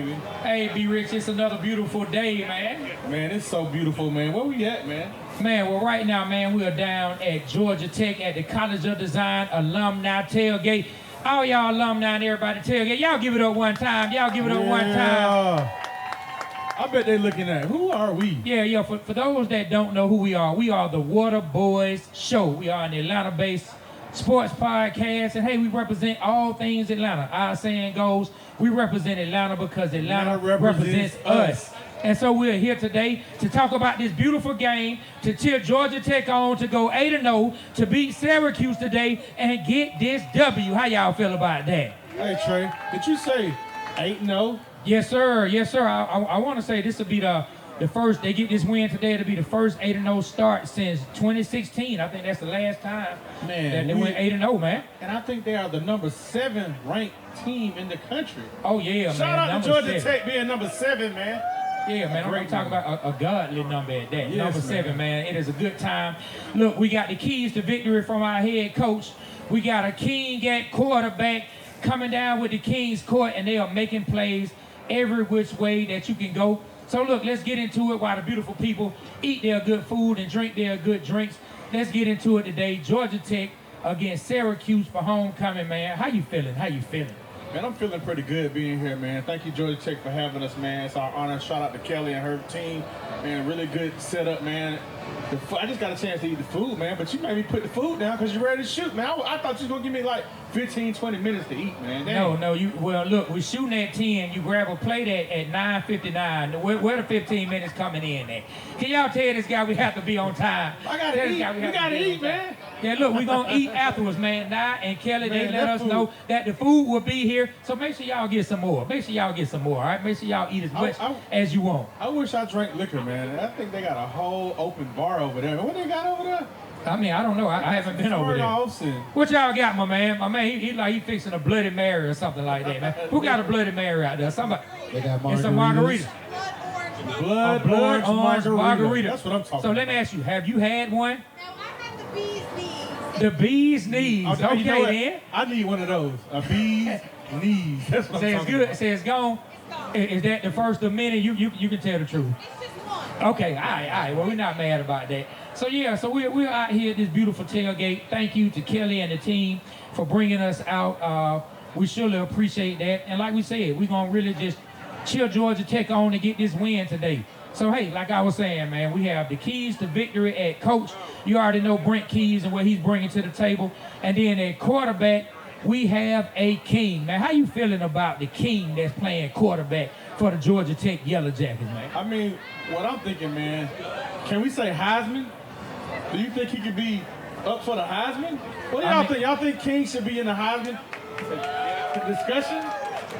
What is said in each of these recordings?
baby? Hey, B Rich, it's another beautiful day, man. Man, it's so beautiful, man. Where we at, man? Man, well, right now, man, we are down at Georgia Tech at the College of Design Alumni Tailgate. All y'all alumni and everybody tailgate, y'all give it up one time. Y'all give it up one time. I bet they're looking at, who are we? Yeah, for those that don't know who we are the Waterboyz Show. We are an Atlanta-based sports podcast, and hey, we represent all things Atlanta. Our saying goes, we represent Atlanta because Atlanta represents us. And so we're here today to talk about this beautiful game, to cheer Georgia Tech on, to go 8-0, to beat Syracuse today, and get this W. How y'all feel about that? Hey, Trey, did you say 8-0? Yes, sir. Yes, sir. I want to say this will be the first, they get this win today, it'll be the first 8-0 start since 2016. I think that's the last time that they went 8-0, man. And I think they are the number 7 ranked team in the country. Oh, yeah, man. Shout out to Georgia Tech being number 7, man. Yeah, man, I'm going to talk about a godly number at that. Yes, number 7, man. It is a good time. Look, we got the keys to victory from our head coach. We got a king at quarterback coming down with the King's Court, and they are making plays every which way that you can go. So look, let's get into it while the beautiful people eat their good food and drink their good drinks. Let's get into it today. Georgia Tech against Syracuse for homecoming, man. How you feeling? How you feeling? Man, I'm feeling pretty good being here, man. Thank you, Georgia Tech, for having us, man. It's our honor. Shout out to Kelly and her team. Man, really good setup, man. I just got a chance to eat the food, man, but you made me put the food down because you're ready to shoot, man. I thought you was going to give me like 15, 20 minutes to eat, man. Dang. No, well, look, we're shooting at 10. You grab a plate at 9:59. Where the 15 minutes coming in at? Can y'all tell this guy we have to be on time? I got to eat. You got to eat, man. Yeah, look, we're going to eat afterwards, man. Nah, and Kelly, man, they let us know that the food will be here. So make sure y'all get some more. Make sure y'all get some more, all right? Make sure y'all eat as much as you want. I wish I drank liquor, man. I think they got a whole open bar over there. What they got over there? I mean, I don't know. I haven't been over there. What y'all got, my man? My man, he fixing a Bloody Mary or something like that, man. Who got a Bloody Mary out there? Somebody. They got margaritas. And some margarita. Blood orange margarita. That's what I'm talking about. So let me ask you, have you had one? No, I had the bee's knees. The bee's knees. Okay, you know then. I need one of those. A bee's knees. That's what I'm it's talking good. about. Say it's gone. Is that the first of many? You can tell the truth. It's just one. Okay, all right. Well, we're not mad about that. So yeah, so we're out here at this beautiful tailgate. Thank you to Kelly and the team for bringing us out. We surely appreciate that. And like we said, we're gonna really just cheer Georgia Tech on to get this win today. So hey, like I was saying, man, we have the keys to victory at coach. You already know Brent Keys and what he's bringing to the table. And then at quarterback, we have a king. Man, how you feeling about the king that's playing quarterback for the Georgia Tech Yellow Jackets, man? I mean, what I'm thinking, man, can we say Heisman? Do you think he could be up for the Heisman? What do y'all think? Y'all think King should be in the Heisman discussion?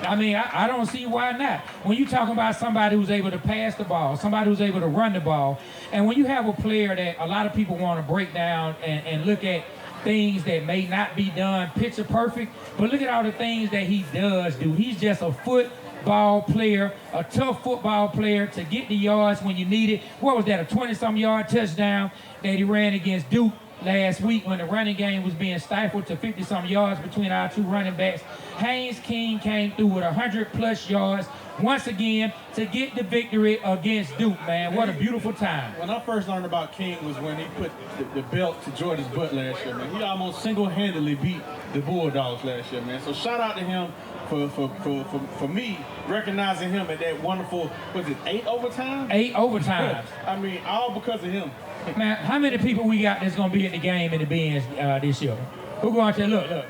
I mean, I don't see why not. When you talk about somebody who's able to pass the ball, somebody who's able to run the ball, and when you have a player that a lot of people want to break down and look at things that may not be done picture perfect, but look at all the things that he does do. He's just a football player, a tough football player to get the yards when you need it. What was that, a 20-some yard touchdown that he ran against Duke last week when the running game was being stifled to 50-some yards between our two running backs? Haynes King came through with 100-plus yards once again to get the victory against Duke, man. What a beautiful time. When I first learned about King was when he put the belt to Jordan's butt last year, man. He almost single-handedly beat the Bulldogs last year, man. So shout out to him for me recognizing him at that wonderful, was it 8 overtime? 8 overtimes. I mean, all because of him. Man, how many people we got that's going to be at the game in the Benz this year? Who going to look.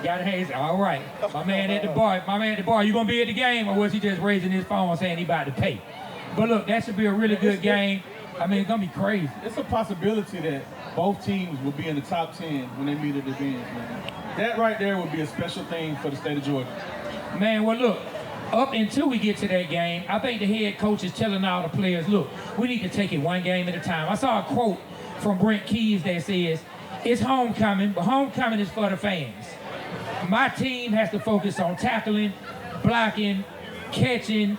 Got hands. All right. My man at the bar, you going to be at the game, or was he just raising his phone saying he about to pay? But look, that should be a really good game. I mean, it's going to be crazy. It's a possibility that both teams will be in the top 10 when they meet at the Benz, man. That right there would be a special thing for the state of Georgia. Man, well, look, up until we get to that game, I think the head coach is telling all the players, look, we need to take it one game at a time. I saw a quote from Brent Keys that says, it's homecoming, but homecoming is for the fans. My team has to focus on tackling, blocking, catching,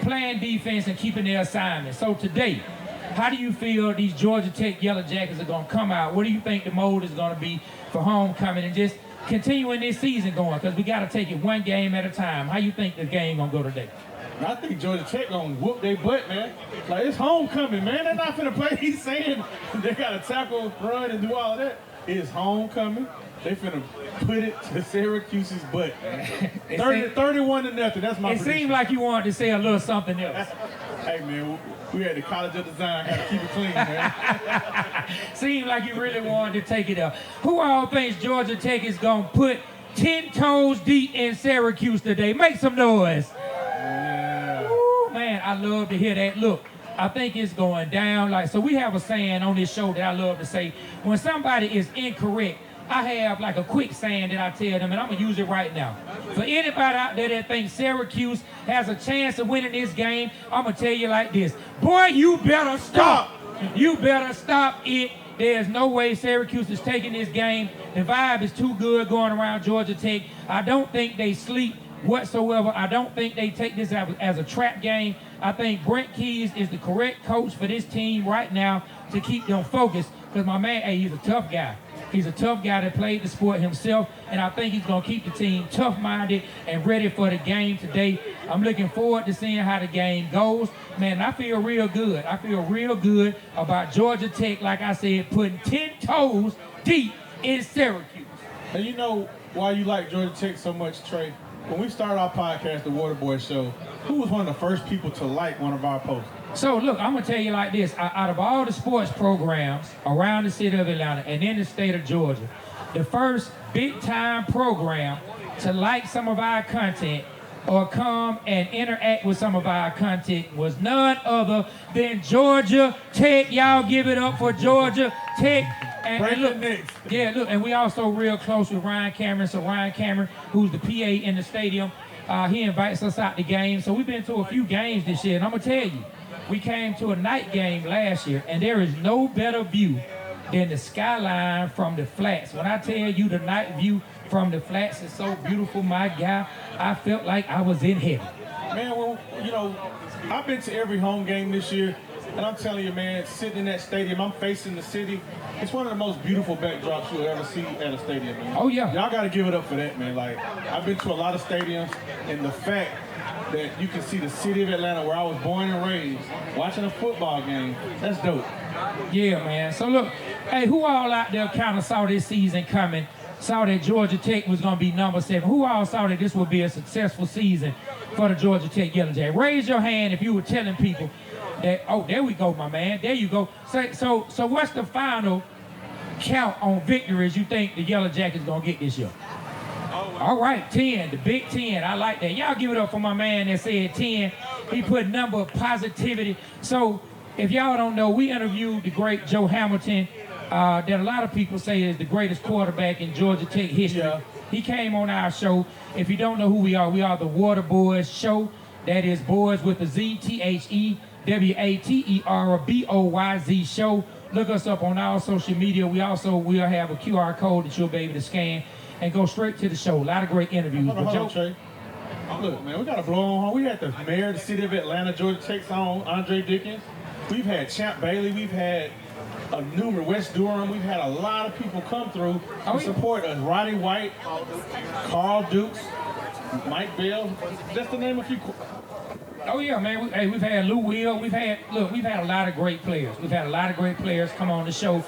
playing defense, and keeping their assignments. So today, how do you feel these Georgia Tech Yellow Jackets are going to come out? What do you think the mode is going to be for homecoming and just continuing this season going? Because we got to take it one game at a time. How you think the game going to go today? And I think Georgia Tech gonna whoop their butt, man. Like, it's homecoming, man. They're not finna play. He's saying they gotta tackle, run, and do all of that. It's homecoming. They finna put it to Syracuse's butt. 31-0. That's my prediction. It seemed like you wanted to say a little something else. Hey, man, we at the College of Design. Gotta keep it clean, man. Seemed like you really wanted to take it up. Who all thinks Georgia Tech is gonna put 10 toes deep in Syracuse today? Make some noise. Yeah. Ooh, man, I love to hear that. Look, I think it's going down. Like, so we have a saying on this show that I love to say. When somebody is incorrect, I have like a quick saying that I tell them, and I'm gonna use it right now. For anybody out there that thinks Syracuse has a chance of winning this game, I'm gonna tell you like this. Boy, you better stop. You better stop it. There's no way Syracuse is taking this game. The vibe is too good going around Georgia Tech. I don't think they sleep whatsoever. I don't think they take this as a trap game. I think Brent Keys is the correct coach for this team right now to keep them focused. Because my man, hey, he's a tough guy. He's a tough guy that played the sport himself, and I think he's going to keep the team tough-minded and ready for the game today. I'm looking forward to seeing how the game goes. Man, I feel real good. I feel real good about Georgia Tech, like I said, putting 10 toes deep in Syracuse. And you know why you like Georgia Tech so much, Trey? When we started our podcast, the Waterboyz Show, who was one of the first people to like one of our posts? So, look, I'm going to tell you like this. Out of all the sports programs around the city of Atlanta and in the state of Georgia, the first big-time program to like some of our content or come and interact with some of our content was none other than Georgia Tech. Y'all give it up for Georgia Tech. And look, yeah, look, and we also real close with Ryan Cameron. So Ryan Cameron, who's the PA in the stadium, he invites us out to games. So we've been to a few games this year, and I'm going to tell you, we came to a night game last year, and there is no better view than the skyline from the flats. When I tell you the night view from the flats is so beautiful, my guy, I felt like I was in heaven. Man, well, you know, I've been to every home game this year, and I'm telling you, man, sitting in that stadium, I'm facing the city. It's one of the most beautiful backdrops you'll ever see at a stadium, man. Oh, yeah. Y'all got to give it up for that, man. Like, I've been to a lot of stadiums, and the fact that you can see the city of Atlanta, where I was born and raised, watching a football game, that's dope. Yeah, man. So, look, hey, who all out there kind of saw this season coming, saw that Georgia Tech was going to be number 7? Who all saw that this would be a successful season for the Georgia Tech Yellow Jackets? Raise your hand if you were telling people that, oh, there we go, my man. There you go. So what's the final count on victories you think the Yellow Jackets going to get this year? All right, 10, the Big 10. I like that. Y'all give it up for my man that said 10. He put number of positivity. So if y'all don't know, we interviewed the great Joe Hamilton, that a lot of people say is the greatest quarterback in Georgia Tech history. Yeah. He came on our show. If you don't know who we are the Waterboyz Show. That is boys with a Z, TheWaterboyz Show. Look us up on our social media. We'll have a QR code that you'll be able to scan and go straight to the show. A lot of great interviews. Hold on, Trey. Look, man, we got to blow on home. We had the mayor of the city of Atlanta, Georgia Tech's own, Andre Dickens. We've had Champ Bailey. We've had numerous West Durham. We've had a lot of people come through to support us. Roddy White, Carl Dukes, Mike Bell. Just to name a few. Oh yeah, man. We've had Lou Will. We've had a lot of great players. We've had a lot of great players come on the show.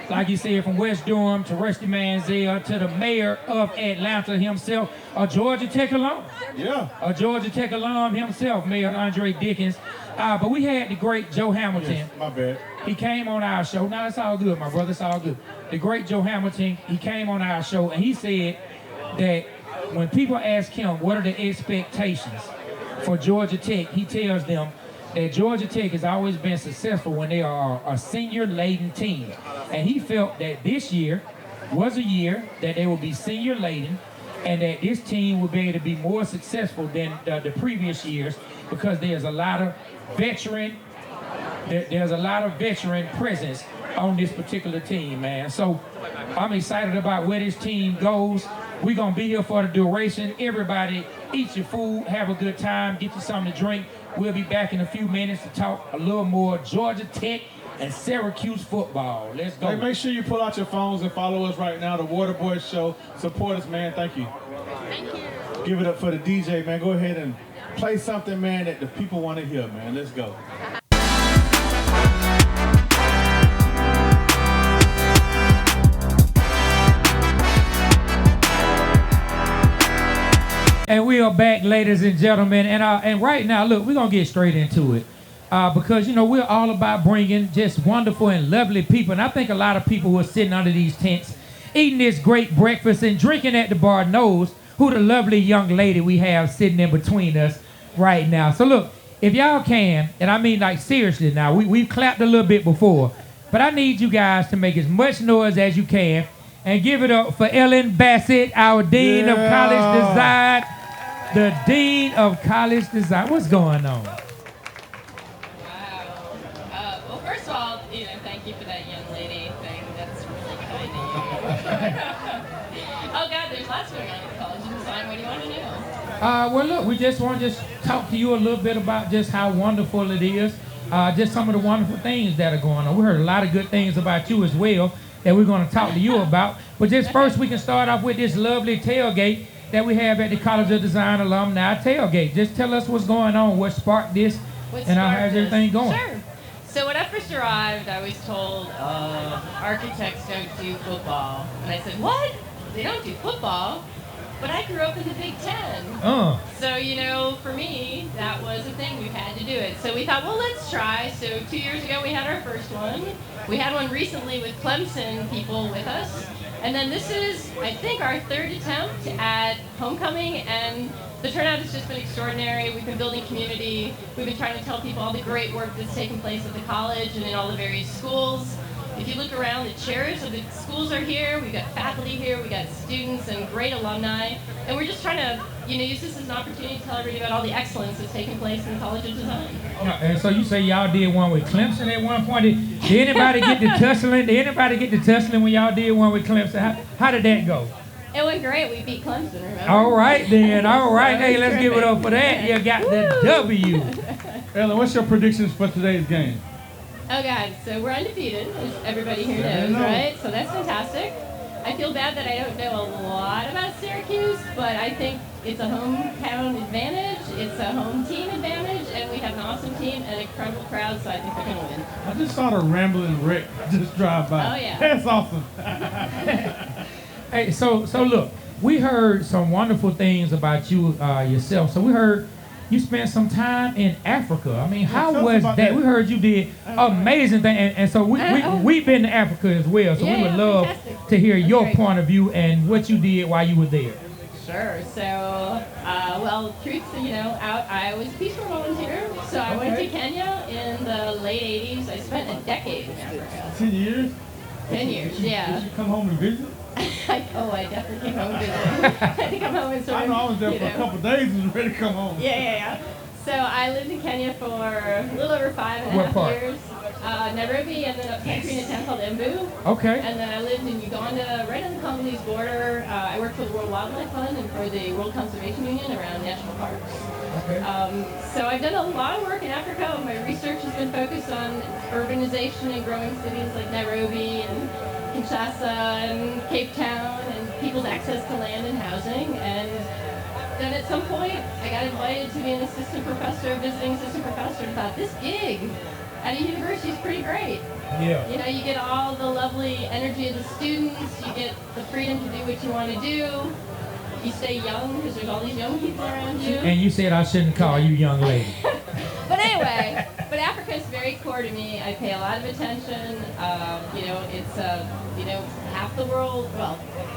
Like you said, from West Durham to Rusty Manziel to the mayor of Atlanta himself, a Georgia Tech alum. Yeah. A Georgia Tech alum himself, Mayor Andre Dickens. But we had the great Joe Hamilton. Yes, my bad. He came on our show. Now, it's all good, my brother. It's all good. The great Joe Hamilton, he came on our show, and he said that when people ask him what are the expectations for Georgia Tech, he tells them that Georgia Tech has always been successful when they are a senior-laden team. And he felt that this year was a year that they would be senior-laden and that this team would be able to be more successful than the previous years because there's a lot of veteran presence on this particular team, man. So I'm excited about where this team goes. We're going to be here for the duration. Everybody eat your food, have a good time, get you something to drink. We'll be back in a few minutes to talk a little more Georgia Tech and Syracuse football. Let's go. Hey, make sure you pull out your phones and follow us right now, the Waterboyz Show. Support us, man. Thank you. Thank you. Give it up for the DJ, man. Go ahead and play something, man, that the people want to hear, man. Let's go. And we are back, ladies and gentlemen. And right now, look, we're going to get straight into it. Because, you know, we're all about bringing just wonderful and lovely people. And I think a lot of people who are sitting under these tents, eating this great breakfast and drinking at the bar knows who the lovely young lady we have sitting in between us right now. So, look, if y'all can, and I mean, like, seriously now, we've clapped a little bit before, but I need you guys to make as much noise as you can and give it up for Ellen Bassett, our Dean of College Design. The Dean of College Design. What's going on? Wow. Well, first of all, thank you for that young lady thing. That's really kind of you. Oh, God, there's lots going on at College of Design. What do you want to know? Well, look, we just want to talk to you a little bit about just how wonderful it is, just some of the wonderful things that are going on. We heard a lot of good things about you as well that we're going to talk to you about. But just first, we can start off with this lovely tailgate that we have at the College of Design Alumni Tailgate. Just tell us what's going on, what sparked this, and how's everything going? Sure. So when I first arrived, I was told, architects don't do football. And I said, what? They don't do football? But I grew up in the Big Ten. So, for me, that was a thing. We had to do it. So we thought, well, let's try. So 2 years ago, we had our first one. We had one recently with Clemson people with us. And then this is, I think, our third attempt at homecoming, and the turnout has just been extraordinary. We've been building community. We've been trying to tell people all the great work that's taken place at the college and in all the various schools. If you look around, the chairs of the schools are here. We've got faculty here. We've got students and great alumni. And we're just trying to, use this as an opportunity to tell everybody about all the excellence that's taking place in the College of Design. And so you say y'all did one with Clemson at one point. Did anybody get to tussling? Did anybody get to tussling when y'all did one with Clemson? How did that go? It went great. We beat Clemson, remember? All right, then. All right. Hey, let's give it up for that. You got the W. Ellen, what's your predictions for today's game? Oh, God. So we're undefeated, as everybody here knows, right? So that's fantastic. I feel bad that I don't know a lot about Syracuse, but I think it's a hometown advantage, it's a home team advantage, and we have an awesome team and an incredible crowd, so I think we're going to win. I just saw the rambling wreck just drive by. Oh, yeah. That's awesome. Hey, so look, we heard some wonderful things about you yourself. So we heard you spent some time in Africa. I mean, how was that? We heard you did amazing things, and so we've been to Africa as well. So we would love to hear your point of view and what you did while you were there. Sure. So, truth, I was a Peace Corps volunteer. So I went to Kenya in the late 80s. I spent a decade in Africa. 10 years? 10 years, yeah. Did you come home and visit? I definitely came home and visited. I had to come home and sort of, I know I was there for a couple of days and was ready to come home. Yeah. So I lived in Kenya for a little over 5.5 years. Nairobi, and then up country in a town called Embu. Okay. And then I lived in Uganda, right on the Congolese border. I worked for the World Wildlife Fund and for the World Conservation Union around national parks. Okay. So I've done a lot of work in Africa. My research has been focused on urbanization in growing cities like Nairobi and Kinshasa and Cape Town and people's access to land and housing. And then at some point, I got invited to be an assistant professor, visiting assistant professor, and thought, this gig at a university is pretty great. Yeah. You get all the lovely energy of the students, you get the freedom to do what you want to do, you stay young because there's all these young people around you. And you said I shouldn't call you young lady. But anyway, Africa is very core to me. I pay a lot of attention. It's half the world,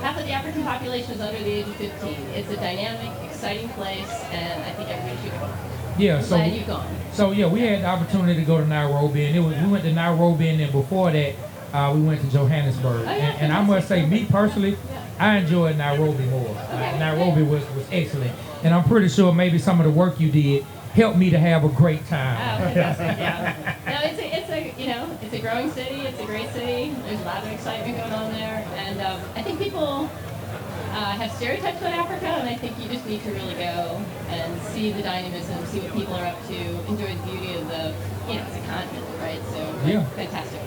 half of the African population is under the age of 15. It's a dynamic, exciting place, and I think everybody should go. Yeah, I'm glad you've gone. So yeah, we had the opportunity to go to Nairobi, and we went to Nairobi, and then before that, we went to Johannesburg. And I must say, me personally, I enjoyed Nairobi more. Nairobi was excellent, and I'm pretty sure maybe some of the work you did helped me to have a great time. Oh, fantastic! Yeah. No, it's a growing city. It's a great city. There's a lot of excitement going on there, and I think people have stereotypes about Africa, and I think you just need to really go and see the dynamism, see what people are up to, enjoy the beauty of it's a continent, right? So yeah, fantastic.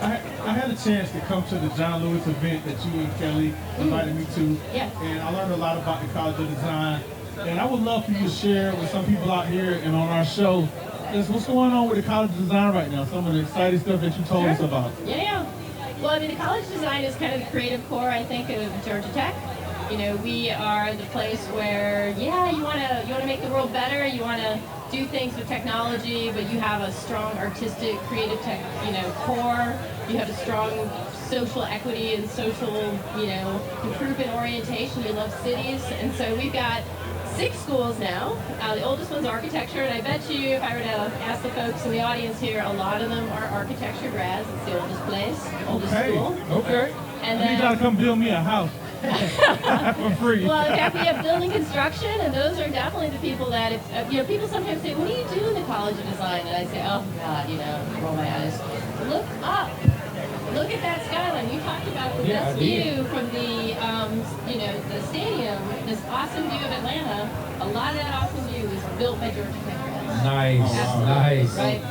I had a chance to come to the John Lewis event that you and Kelly invited me to, yeah. And I learned a lot about the College of Design. And I would love for you to share with some people out here and on our show is what's going on with the College of Design right now, some of the exciting stuff that you told us about. Yeah. Well, I mean, the College of Design is kind of the creative core, I think, of Georgia Tech. You know, we are the place where, yeah, you want to make the world better, you want to do things with technology, but you have a strong artistic, creative tech, core. You have a strong social equity and social, improvement orientation. You love cities, and so we've got 6 schools now. The oldest one's architecture, and I bet you if I were to ask the folks in the audience here, a lot of them are architecture grads. It's the oldest place, oldest school. Okay. And then, you gotta come build me a house. For free. Well, in fact, we have building construction, and those are definitely the people that, people sometimes say, what do you do in the College of Design? And I say, oh, God, roll my eyes. Look up. Look at that skyline. You talked about the best view from the, the stadium, this awesome view of Atlanta. A lot of that awesome view was built by Georgia Tech grads. Nice, nice. Right.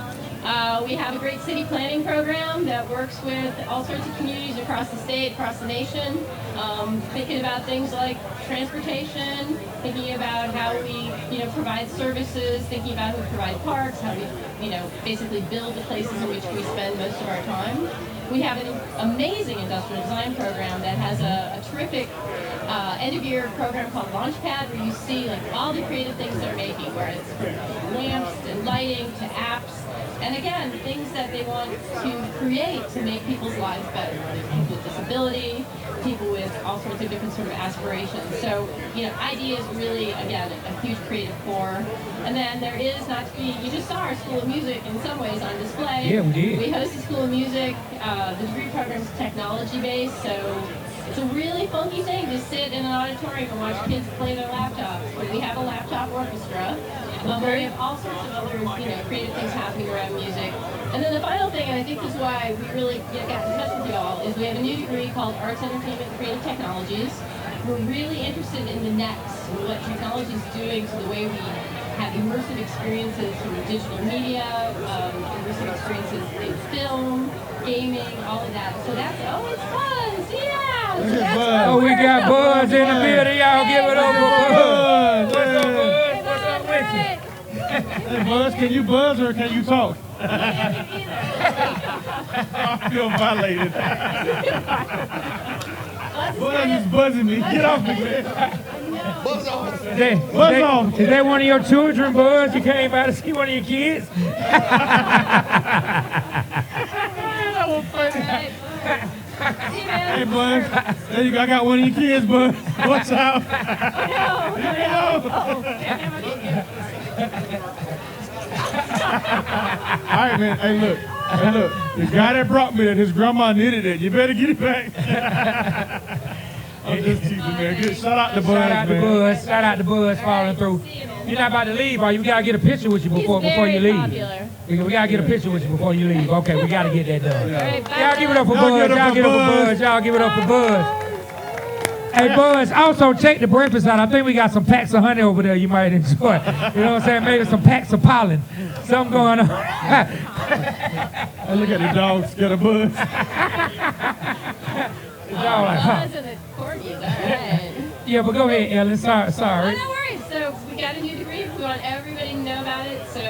We have a great city planning program that works with all sorts of communities across the state, across the nation, thinking about things like transportation, thinking about how we, provide services, thinking about how we provide parks, how we, basically build the places in which we spend most of our time. We have an amazing industrial design program that has a terrific end-of-year program called Launchpad, where you see all the creative things they're making, where it's from lamps and lighting to apps. And again, things that they want to create to make people's lives better, whether people with disability, people with all sorts of different sort of aspirations. So, ideas really, again, a huge creative core. And then there is, you just saw our School of Music in some ways on display. Yeah, we did. We host the School of Music. The degree program's technology-based, so it's a really funky thing to sit in an auditorium and watch kids play their laptops. But we have a laptop orchestra. We have all sorts of other, creative things happening around music. And then the final thing, and I think this is why we really got in touch with you all, is we have a new degree called Arts, Entertainment, and Creative Technologies. We're really interested in the next, and what technology is doing to the way we have immersive experiences through digital media, immersive experiences in film, gaming, all of that. So that's, it's Buzz, yeah! So that's we got Buzz in the building, y'all give it up for Buzz! What's up, Buzz? What's up with you? Hey, Buzz, can you buzz or can you talk? I feel violated. Buzz is buzzing me. Get off me, man. Buzz off. Buzz off. Is that one of your children, Buzz? You came by to see one of your kids? That was funny. Hey, Buzz. There you go. I got one of your kids, Buzz. Watch out. All right, man. Hey, look. The guy that brought me that, his grandma knitted it. You better get it back. I'm just teasing, man. Shout out to Buzz, man. Shout out to Buzz falling through. You're not about to leave, are you? We got to get a picture with you before you leave. Popular. We got to get a picture with you before you leave. Okay, we got to get that done. Right, Y'all give it up for Buzz. Y'all give it up for Buzz. Y'all give it up for Buzz. Hey, Buzz, also check the breakfast out. I think we got some packs of honey over there you might enjoy. You know what I'm saying? Maybe some packs of pollen. Something going on. Hey, look at the dog scared of Buzz. Buzz and the corgis, all right. Yeah, but go ahead, Ellen. Sorry. Oh, no worries. So we got a new degree. We want everybody to know about it. So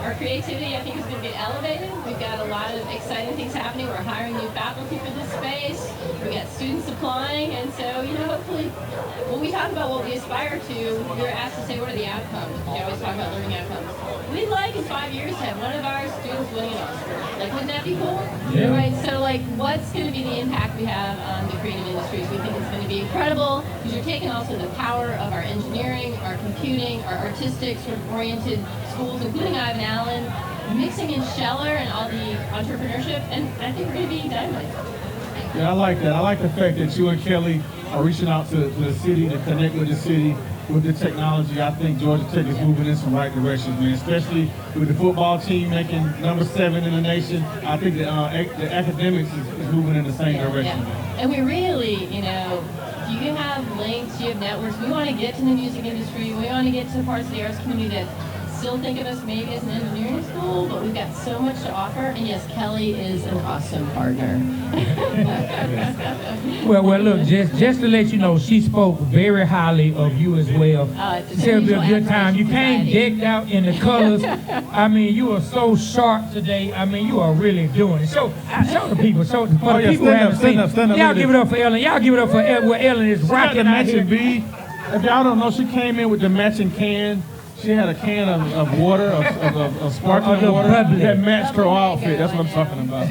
our creativity, I think, is going to get elevated. We've got a lot of exciting things happening. We're hiring new faculty for this space. We got students applying, and so hopefully, when we talk about what we aspire to, you're asked to say what are the outcomes. We always talk about learning outcomes. We'd like in 5 years to have one of our students winning an Oscar. Wouldn't that be cool? Yeah. Right. So what's going to be the impact we have on the creative industries? We think it's going to be incredible because you're taking also the power of our engineering, our computing, our artistic sort of oriented schools, including Ivan Allen, mixing in Scheller and all the entrepreneurship, and I think we're going to be dynamite. Yeah, I like that. I like the fact that you and Kelly are reaching out to the city to connect with the city with the technology. I think Georgia Tech is moving in some right directions, man, especially with the football team making number 7 in the nation. I think the academics is moving in the same direction. Yeah. And we really, you have links, you have networks. We want to get to the music industry. We want to get to the parts of the arts community that still think of us maybe as an engineering school, but we've got so much to offer. And yes, Kelly is an awesome partner. Well, look, just to let you know, she spoke very highly of you as well. She said it'll be a good time. You came decked out in the colors. I mean, you are so sharp today. I mean, you are really doing it. Show the people. For the people who haven't seen. Y'all give it up for Ellen. Y'all give it up for what Ellen is rocking out here. If y'all don't know, she came in with the matching can. She had a can of water, of sparkling water that matched her outfit. That's what I'm talking about.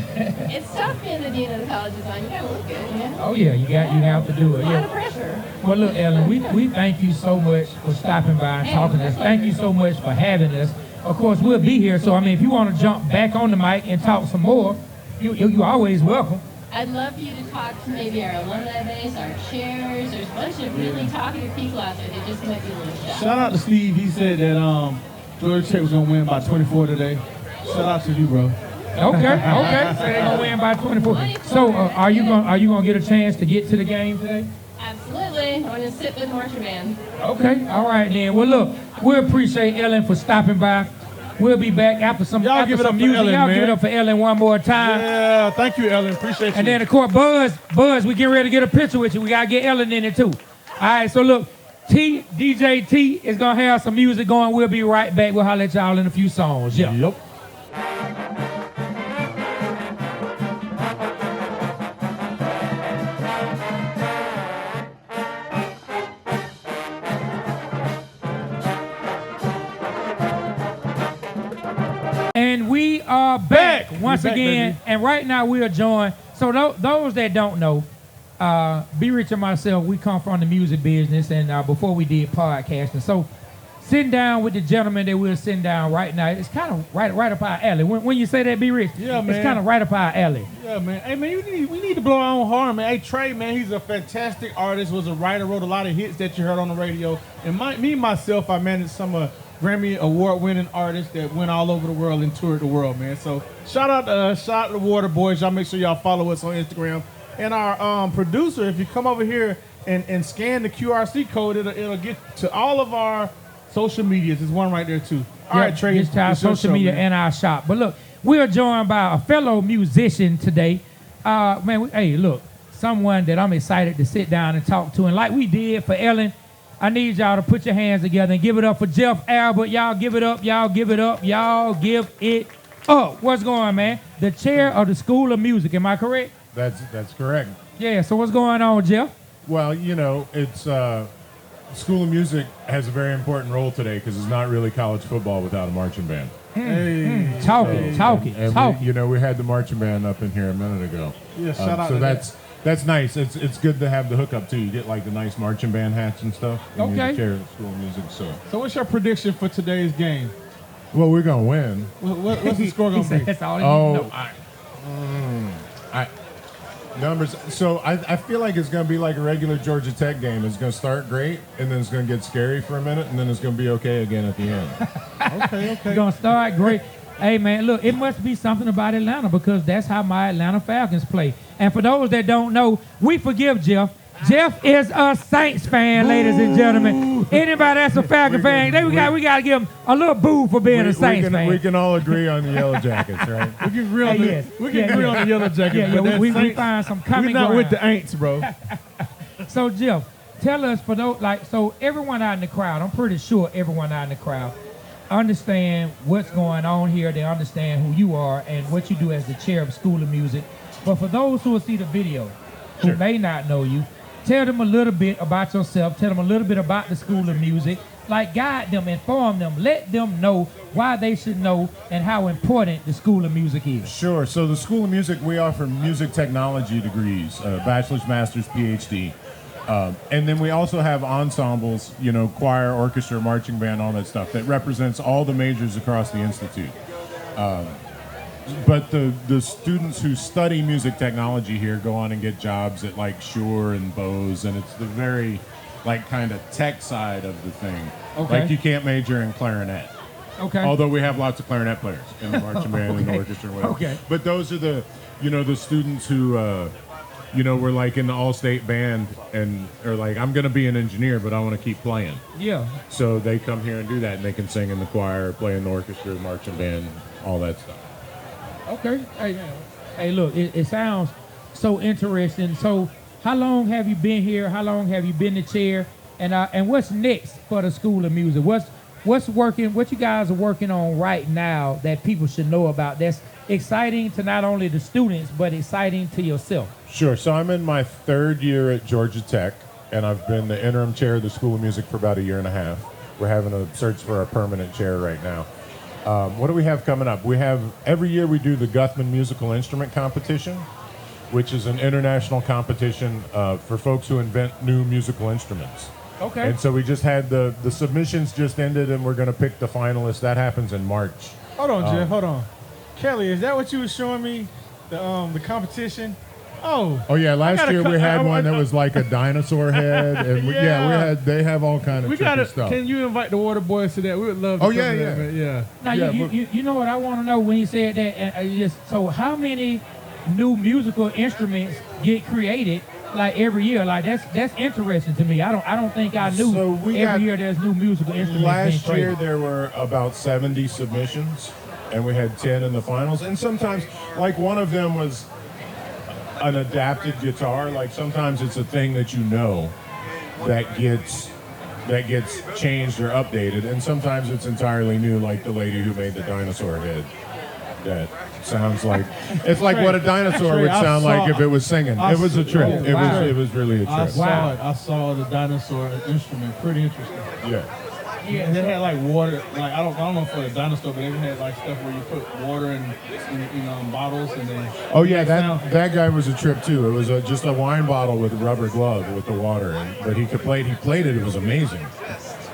It's tough being the dean of the college design. You gotta look good, you know? Oh yeah, you have to do it. A lot of pressure. Well, look, Ellen, we thank you so much for stopping by and talking to us. Thank you so much for having us. Of course, we'll be here. So I mean, if you want to jump back on the mic and talk some more, you always welcome. I'd love for you to talk to maybe our alumni base, our chairs. There's a bunch of really talkative people out there that just might be a little shy. Shout out to Steve. He said that Georgia Tech was going to win by 24 today. Shout out to you, bro. Okay. So they're going to win by 24. So are you gonna get a chance to get to the game today? Absolutely. I'm going to sit with marching band. Okay. All right, then. Well, look, we appreciate Ellen for stopping by. We'll be back after some Y'all give it up music. for Ellen, Y'all man. give it up for Ellen one more time. Yeah, thank you, Ellen. Appreciate you. And then, of course, Buzz, we get ready to get a picture with you. We got to get Ellen in it, too. All right, so look, DJ T is going to have some music going. We'll be right back. We'll holler at y'all in a few songs. Yeah. Yep. And we are back once back, again. baby. And right now we are joined. So those that don't know, B. Rich and myself, we come from the music business, and before we did podcasting. So sitting down with the gentleman that we're sitting down right now, it's kind of right up our alley. When you say that, B. Rich, Yeah, man. it's kind of right up our alley. Yeah, man. Hey, man, we need to blow our own horn, man. Hey, Trey, man, he's a fantastic artist, was a writer, wrote a lot of hits that you heard on the radio. And myself, I managed some Grammy award-winning artists that went all over the world and toured the world, man. So shout out to Waterboyz. Y'all make sure y'all follow us on Instagram. And our producer, if you come over here and scan the QRC code, it'll get to all of our social medias. There's one right there too. All right, Trey. It's our your social show, media man. and our shop. But look, we are joined by a fellow musician today. Hey, look, someone that I'm excited to sit down and talk to. And like we did for Ellen, I need y'all to put your hands together and give it up for Jeff Albert. Y'all give it up. Y'all give it up. Y'all give it up. What's going on, man? The chair of the School of Music. Am I correct? That's correct. Yeah. So what's going on, Jeff? Well, you know, it's School of Music has a very important role today because it's not really college football without a marching band. Talk And it. we had the marching band up in here a minute ago. Yeah, shout out so to that's nice. It's good to have the hookup too. You get like the nice marching band hats and stuff. And Okay. you chair of School of Music. So what's your prediction for today's game? Well, we're gonna win. What's the score He going to said be? that's all you need to know. Numbers. So I feel like it's going to be like a regular Georgia Tech game. It's going to start great, and then it's going to get scary for a minute, and then it's going to be okay again at the end. Okay. Gonna start great. Hey man, look, it must be something about Atlanta because that's how my Atlanta Falcons play. And for those that don't know, we forgive Jeff. Jeff is a Saints fan, ladies and gentlemen. Anybody that's a Falcon fan, we got to give him a little boo for being a Saints fan. We can all agree on the Yellow Jackets, right? We can agree on the Yellow Jackets. Yeah, but we Saints, find some common we're not ground. with the Aints, bro. So Jeff, tell us for those so everyone out in the crowd, I'm pretty sure everyone out in the crowd understand what's going on here. They understand who you are and what you do as the chair of School of Music. But for those who will see the video, who may not know you, tell them a little bit about yourself. Tell them a little bit about the School of Music. Like guide them, inform them, let them know why they should know and how important the School of Music is. Sure. So the School of Music, we offer music technology degrees, bachelor's, master's, PhD. And then we also have ensembles, you know, choir, orchestra, marching band, all that stuff that represents all the majors across the institute. But the students who study music technology here go on and get jobs at like Shure and Bose, and it's the very like kind of tech side of the thing. Okay. Like you can't major in clarinet. Okay. Although we have lots of clarinet players in the marching band and the orchestra and whatever. Okay. But those are the, you know, the students who you know, we're like in the all-state band, and or like I'm gonna be an engineer, but I want to keep playing. Yeah. So they come here and do that, and they can sing in the choir, play in the orchestra, marching band, all that stuff. Okay. Hey, look, it sounds so interesting. So, how long have you been here? How long have you been the chair? And what's next for the School of Music? What's working? What you guys are working on right now that people should know about? That's exciting to not only the students, but exciting to yourself. Sure. So I'm in my 3rd year at Georgia Tech, and I've been the interim chair of the School of Music for about a year and a half. We're having a search for a permanent chair right now. What do we have coming up? We have, every year we do the Guthman Musical Instrument Competition, which is an international competition for folks who invent new musical instruments. Okay. And so we just had the submissions just ended, and we're going to pick the finalists. That happens in March. Hold on, Jeff. Hold on. Kelly, is that what you were showing me? The competition? Oh yeah, last year we had one that was like a dinosaur head, and they have all kind of tricky stuff. Can you invite the Waterboyz to that? We would love to. Yeah. Now you know what I want to know when you said that, and so how many new musical instruments get created like every year? Like that's interesting to me. I don't think I knew every year there's new musical instruments. Last year there were about 70 submissions, and we had 10 in the finals. And sometimes, like one of them was an adapted guitar. Like sometimes it's a thing that you know that gets changed or updated, and sometimes it's entirely new, like the lady who made the dinosaur head. That sounds like it's like what a dinosaur would sound like if it was singing. It was a trip. It was really a trip. I saw the dinosaur instrument. Pretty interesting. Yeah. Yeah, and it had like water. Like I don't know for a dinosaur, but it had like stuff where you put water in bottles and then. Oh yeah, that guy was a trip too. It was just a wine bottle with a rubber glove with the water, but he played it. It was amazing.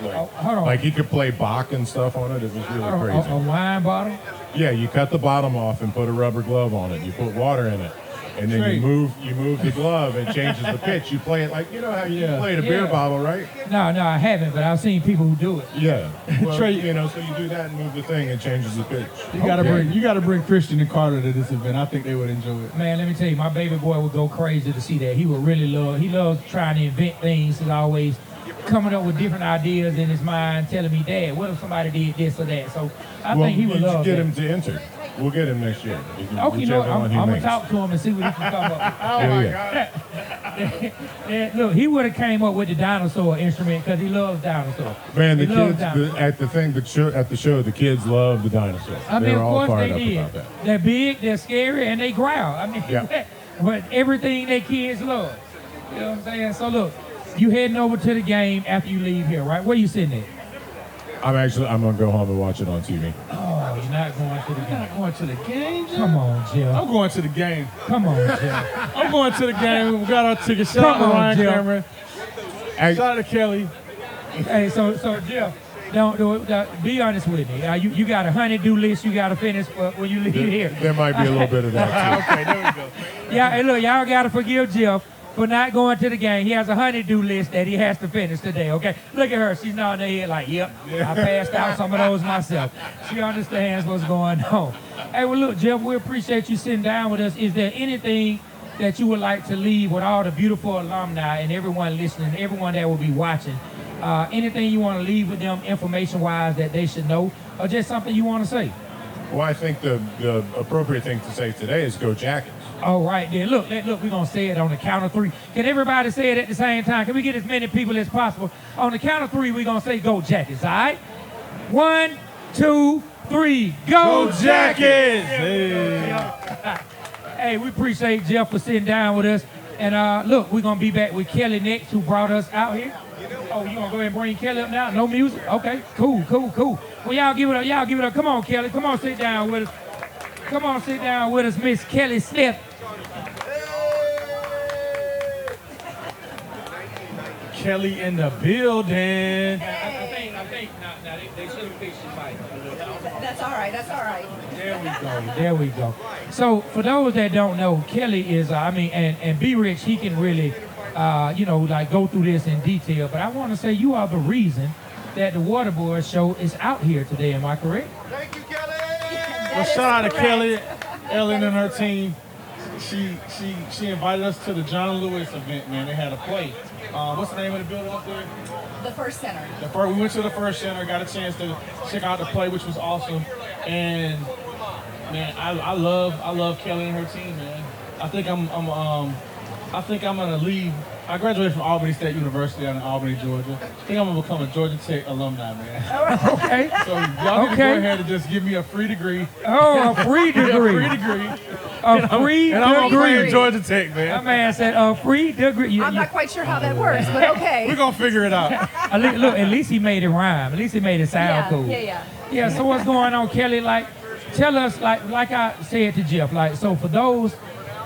Like he could play Bach and stuff on it. It was really crazy. A wine bottle? Yeah, you cut the bottom off and put a rubber glove on it. You put water in it, and then you move the glove. It changes the pitch. You play it like you know how you play a beer bottle, right? No, I haven't, but I've seen people who do it. Yeah, well, so you do that and move the thing. It changes the pitch. You gotta bring Christian and Carter to this event. I think they would enjoy it. Man, let me tell you, my baby boy would go crazy to see that. He would really love. He loves trying to invent things. He's always coming up with different ideas in his mind, telling me, Dad, what if somebody did this or that? So I think he would love that. Get him to enter. We'll get him next year. Okay, I'm gonna talk to him and see what he can come up with. Oh my God! Look, he would have came up with the dinosaur instrument because he loves dinosaurs. Man, the kids at the show, the kids love the dinosaurs. I mean, they were of all course fired they up did. about that. They're big, they're scary, and they growl. I mean, but everything that kids love. You know what I'm saying? So look, you heading over to the game after you leave here, right? Where you sitting at? I'm gonna go home and watch it on TV. Oh, you're not going to the game. Not going to the game, Jeff? Come on, Jill. I'm going to the game. Come on, Jill. I'm going to the game. We got our tickets. Shout out to Ryan Cameron. Shout out to Kelly. Hey, so Jill, don't be honest with me. You got a honey-do list you got to finish when you leave here. There might be a little bit of that too. Okay, there we go. Yeah, hey, look, y'all got to forgive Jill for not going to the game. He has a honey-do list that he has to finish today, okay? Look at her. She's nodding her head like, yep, I passed out some of those myself. She understands what's going on. Hey, well, look, Jeff, we appreciate you sitting down with us. Is there anything that you would like to leave with all the beautiful alumni and everyone listening, everyone that will be watching? Anything you want to leave with them information-wise that they should know, or just something you want to say? Well, I think the appropriate thing to say today is go Jackets. All right, then. Look, we're going to say it on the count of 3. Can everybody say it at the same time? Can we get as many people as possible? On the count of 3, we're going to say go Jackets, all right? 1, 2, 3, go Jackets! Hey, we appreciate Jeff for sitting down with us. And look, we're going to be back with Kelly next, who brought us out here. Oh, you going to go ahead and bring Kelly up now? No music? Okay, cool. Well, y'all give it up. Come on, Kelly. Come on, sit down with us. Come on, sit down with us, Miss Kelly Smith. Kelly in the building. I think they should have fixed your mic. That's all right. There we go. So for those that don't know, Kelly is, and B Rich, he can really, go through this in detail. But I want to say you are the reason that the Waterboyz Show is out here today. Am I correct? Thank you, Kelly. Well, shout out to Kelly, Ellen, and her team. she invited us to the John Lewis event, man. They had a play. What's the name of the building up there? The First Center. We went to the First Center, got a chance to check out the play, which was awesome. And man, I love Kelly and her team, man. I think I'm gonna leave. I graduated from Albany State University out in Albany, Georgia. I think I'm gonna become a Georgia Tech alumni, man. Okay. So y'all need to go ahead and just give me a free degree. Oh, a free degree. A free degree. A free And I'm gonna degree. play at Georgia Tech, man. My man said a free degree. I'm not quite sure how that works, but okay. We're gonna figure it out. Look, at least he made it rhyme. At least he made it sound cool. Yeah, so what's going on, Kelly? Like, tell us, like I said to Jeff, like, so for those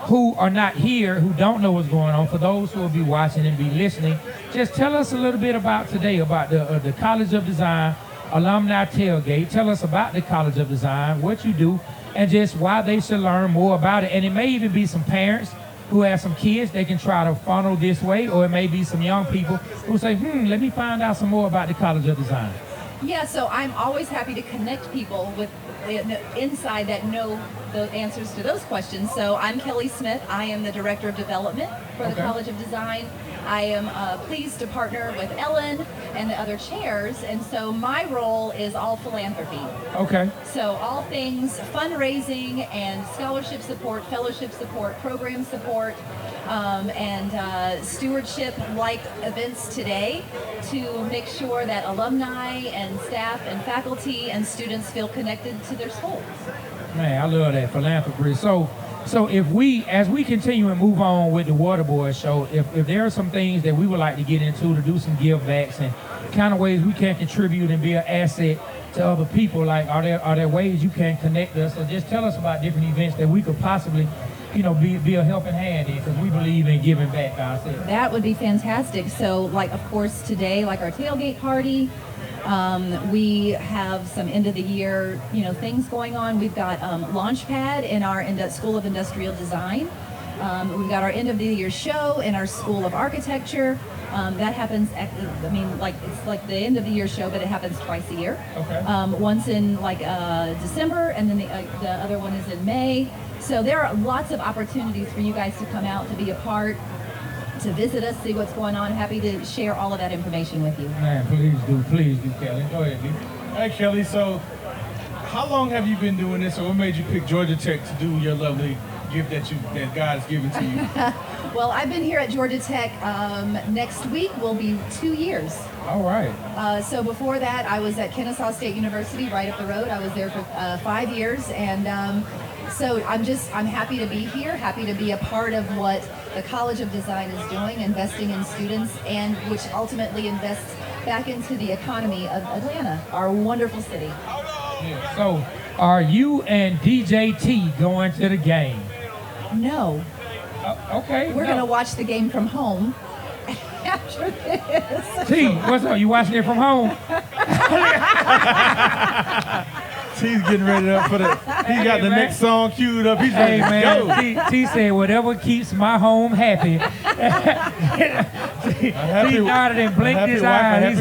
who are not here, who don't know what's going on, for those who will be watching and be listening, just tell us a little bit about today, about the College of Design Alumni Tailgate. Tell us about the College of Design, what you do, and just why they should learn more about it. And it may even be some parents who have some kids they can try to funnel this way, or it may be some young people who say, let me find out some more about the College of Design. Yeah, so I'm always happy to connect people with inside that know the answers to those questions. So I'm Kelly Smith. I am the Director of Development for the College of Design. I am pleased to partner with Ellen and the other chairs, and so my role is all philanthropy. Okay. So all things fundraising and scholarship support, fellowship support, program support, and stewardship like events today to make sure that alumni and staff and faculty and students feel connected to their schools. Man, I love that philanthropy. So if we, as we continue and move on with the Waterboyz Show, if there are some things that we would like to get into to do some give backs and kind of ways we can contribute and be an asset to other people, like are there ways you can connect us, or just tell us about different events that we could possibly, be a helping hand in, because we believe in giving back ourselves. That would be fantastic. So, like, of course, today, like our tailgate party, we have some end of the year, things going on. We've got Launchpad in our School of Industrial Design. We've got our end of the year show in our School of Architecture. That happens, it's like the end of the year show, but it happens twice a year. Okay. Once in December, and then the other one is in May. So there are lots of opportunities for you guys to come out, to be a part, to visit us, see what's going on. Happy to share all of that information with you. Man, please do, Kelly. Go ahead, dude. Hey, Kelly, so how long have you been doing this, or what made you pick Georgia Tech to do your lovely gift that God has given to you? Well, I've been here at Georgia Tech. Next week will be 2 years. All right. So before that, I was at Kennesaw State University, right up the road. I was there for 5 years, and so I'm happy to be here, happy to be a part of what the College of Design is doing, investing in students, and which ultimately invests back into the economy of Atlanta, our wonderful city. Yeah. So, are you and DJ T going to the game? No. Okay. We're going to watch the game from home after this. T, what's up? You watching it from home? T's getting ready up for he got the next song queued up. He's ready to go. T said, whatever keeps my home happy. He nodded and blinked his eyes.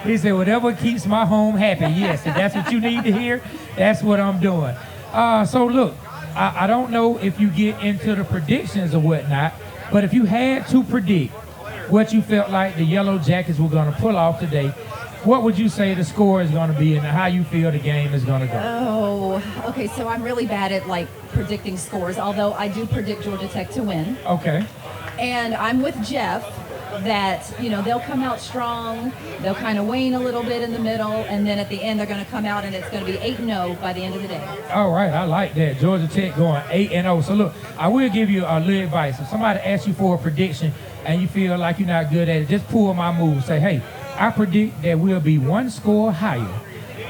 He said, whatever keeps my home happy. Yes, if that's what you need to hear, that's what I'm doing. So look, I don't know if you get into the predictions or whatnot, but if you had to predict what you felt like the Yellow Jackets were going to pull off today, what would you say the score is going to be and how you feel the game is going to go? Oh, okay, so I'm really bad at predicting scores, although I do predict Georgia Tech to win. Okay. And I'm with Jeff that, they'll come out strong, they'll kind of wane a little bit in the middle, and then at the end they're going to come out and it's going to be 8-0 by the end of the day. All right, I like that. Georgia Tech going 8-0. So look, I will give you a little advice. If somebody asks you for a prediction and you feel like you're not good at it, just pull my move. Say, hey, I predict that we'll be one score higher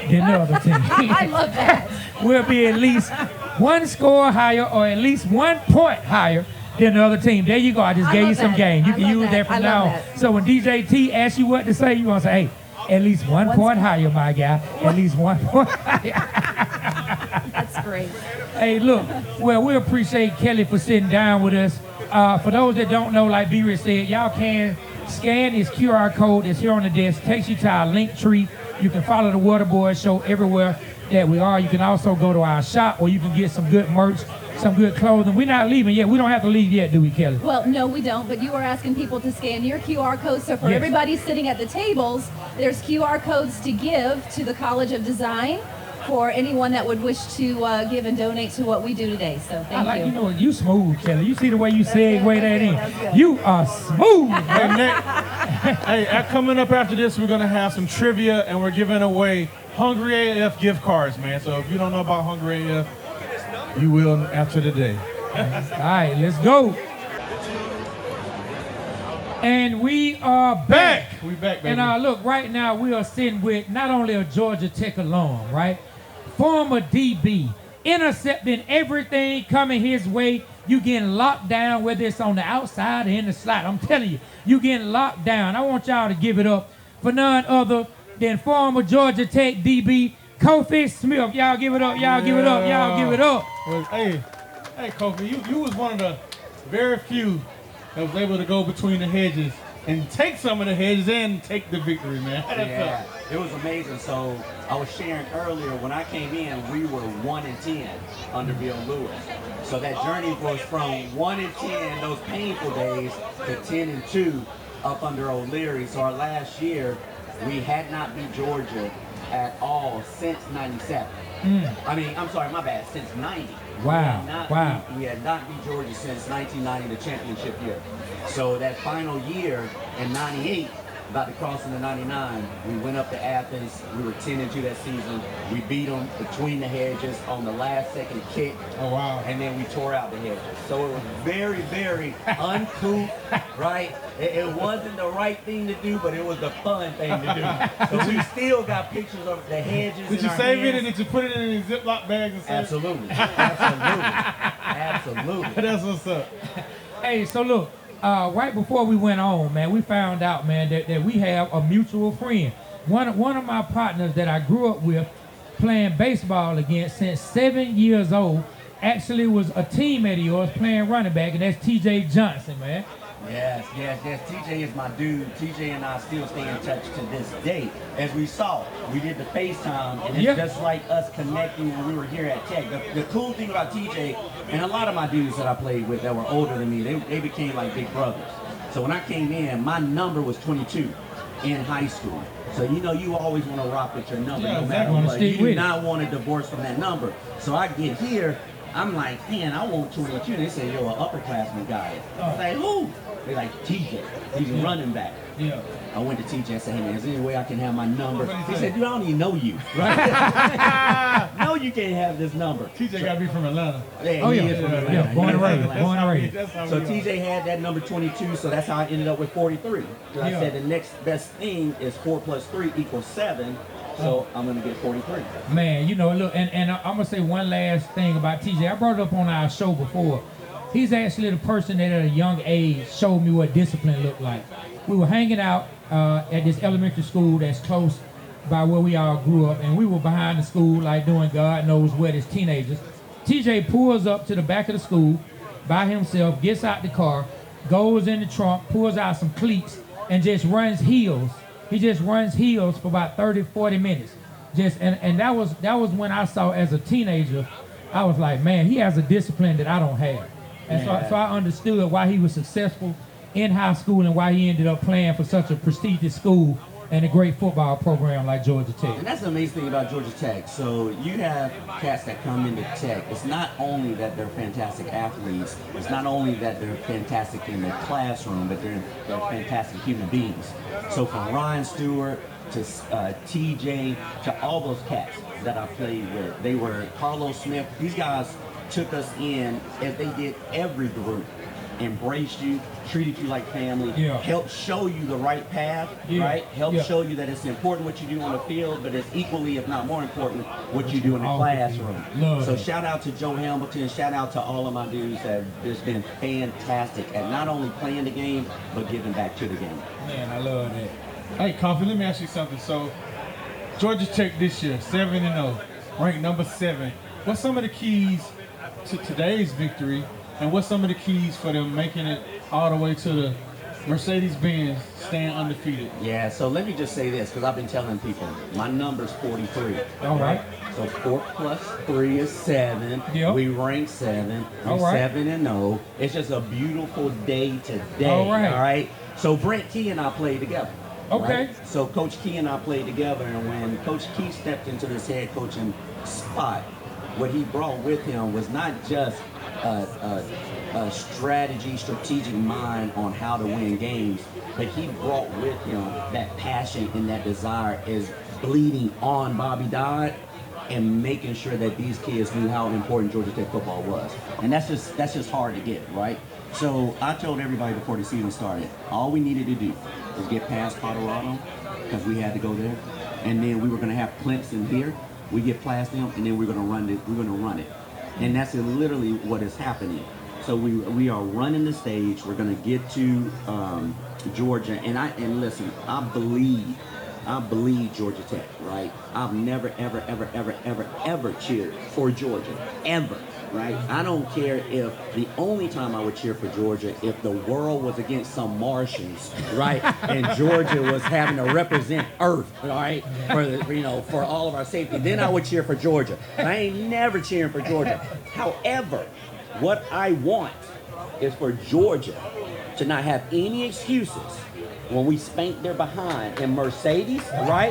than the other team. I love that. We'll be at least one score higher or at least 1 point higher than the other team. There you go. I just gave you some game. You can use that from now on. So when DJ T asks you what to say, you're going to say, hey, at least one point higher, my guy. At least 1 point higher. That's great. Hey, look, well, we appreciate Kelly for sitting down with us. For those that don't know, like B-Rich said, y'all can scan this QR code that's here on the desk, takes you to our link tree. You can follow the Waterboyz Show everywhere that we are. You can also go to our shop where you can get some good merch, some good clothing. We're not leaving yet. We don't have to leave yet, do we, Kelly? Well, no, we don't, but you were asking people to scan your QR code. So for Yes. everybody sitting at the tables, there's QR codes to give to the College of Design for anyone that would wish to give and donate to what we do today. So thank I like, you. you know, you smooth, Kelly. You see the way you segue that That's in. good. You are smooth. Hey, Nick, coming up after this, we're gonna have some trivia, and we're giving away Hungry AF gift cards, man. So if you don't know about Hungry AF, you will after today. All right, let's go. And we are back. We back, baby. And look, right now we are sitting with not only a Georgia Tech alum, right? Former DB, intercepting everything coming his way. You getting locked down, whether it's on the outside or in the slot. I'm telling you, you getting locked down. I want y'all to give it up for none other than former Georgia Tech DB, Kofi Smith. Y'all give it up, y'all give it up, y'all give it up. Well, hey, Kofi, you was one of the very few that was able to go between the hedges and take some of the hedges and take the victory, man. Yeah, it was amazing. So I was sharing earlier, when I came in, we were 1-10 under Bill Lewis. So that journey was from 1-10, those painful days, to 10-2 up under O'Leary. So our last year, we had not beat Georgia at all since 97. I mean, I'm sorry, my bad, since 90. Wow, We had not beat Georgia since 1990, the championship year. So that final year in 98, about to cross into 99, we went up to Athens. We were 10-2 that season. We beat them between the hedges on the last second kick. Oh, wow. And then we tore out the hedges. So it was very, very uncouth, right? It wasn't the right thing to do, but it was the fun thing to do. So we still got pictures of the hedges. Did you save it and did you put it in any Ziploc bags and stuff? Absolutely. Absolutely. That's what's up. Hey, so look, right before we went on, man, we found out, man, that we have a mutual friend. One of my partners that I grew up with playing baseball against since 7 years old actually was a teammate of yours playing running back, and that's TJ Johnson, man. Yes. TJ is my dude. TJ and I still stay in touch to this day. As we saw, we did the FaceTime, and it's just like us connecting when we were here at Tech. The cool thing about TJ, and a lot of my dudes that I played with that were older than me, they became like big brothers. So when I came in, my number was 22 in high school. So you always want to rock with your number, no matter what. You do not want to divorce from that number. So I get here, I'm like, man, I want 22. They say, you're an upperclassman guy. I'm like, who? They're like, TJ. He's a running back. Yeah. I went to TJ and said, hey, man, is there any way I can have my number? He said, dude, I don't even know you. Right? No, you can't have this number. TJ got to be from Atlanta. Yeah, he is from Atlanta. Yeah, born and raised. So TJ had that number 22, so that's how I ended up with 43. So I said the next best thing is 4 + 3 = 7. So I'm going to get 43. Man, look, and I'm going to say one last thing about TJ. I brought it up on our show before. He's actually the person that at a young age showed me what discipline looked like. We were hanging out at this elementary school that's close by where we all grew up, and we were behind the school like doing God knows what as teenagers. TJ pulls up to the back of the school by himself, gets out the car, goes in the trunk, pulls out some cleats, and just runs heels. He just runs heels for about 30, 40 minutes. And that was when I saw as a teenager, I was like, man, he has a discipline that I don't have. And so I understood why he was successful in high school and why he ended up playing for such a prestigious school and a great football program like Georgia Tech. And that's the amazing thing about Georgia Tech. So you have cats that come into Tech. It's not only that they're fantastic athletes. It's not only that they're fantastic in their classroom, but they're fantastic human beings. So from Ryan Stewart to TJ to all those cats that I played with, they were Carlos Smith. These guys took us in as they did every group, embraced you, treated you like family, helped show you the right path, right? Helped show you that it's important what you do on the field, but it's equally, if not more important, what you do in the classroom. So shout out to Joe Hamilton, shout out to all of my dudes that have just been fantastic at not only playing the game, but giving back to the game. Man, I love that. Hey, Coffee, let me ask you something. So, Georgia Tech this year, 7-0, ranked number 7. What's some of the keys to today's victory, and what's some of the keys for them making it all the way to the Mercedes-Benz staying undefeated. Yeah, so let me just say this, because I've been telling people, my number's 43. All right. So 4 plus 3 is 7. Yep. We rank 7. All We're right. 7-0. It's just a beautiful day today. All right. All right. So Brent Key and I played together. Okay. Right? So Coach Key and I played together, and when Coach Key stepped into this head coaching spot, what he brought with him was not just a strategic mind on how to win games, but he brought with him that passion and that desire is bleeding on Bobby Dodd and making sure that these kids knew how important Georgia Tech football was. And that's just hard to get, right? So I told everybody before the season started, all we needed to do was get past Colorado, because we had to go there, and then we were going to have Clemson here. We get past them, and then we're going to run it. We're going to run it, and that's literally what is happening. So we are running the stage. We're going to get to Georgia, and listen, I believe Georgia Tech, right? I've never ever cheered for Georgia, ever. Right? I don't care if the only time I would cheer for Georgia if the world was against some Martians, right? And Georgia was having to represent Earth, right? For all of our safety. Then I would cheer for Georgia. I ain't never cheering for Georgia. However, what I want is for Georgia to not have any excuses when we spank their behind in Mercedes, right?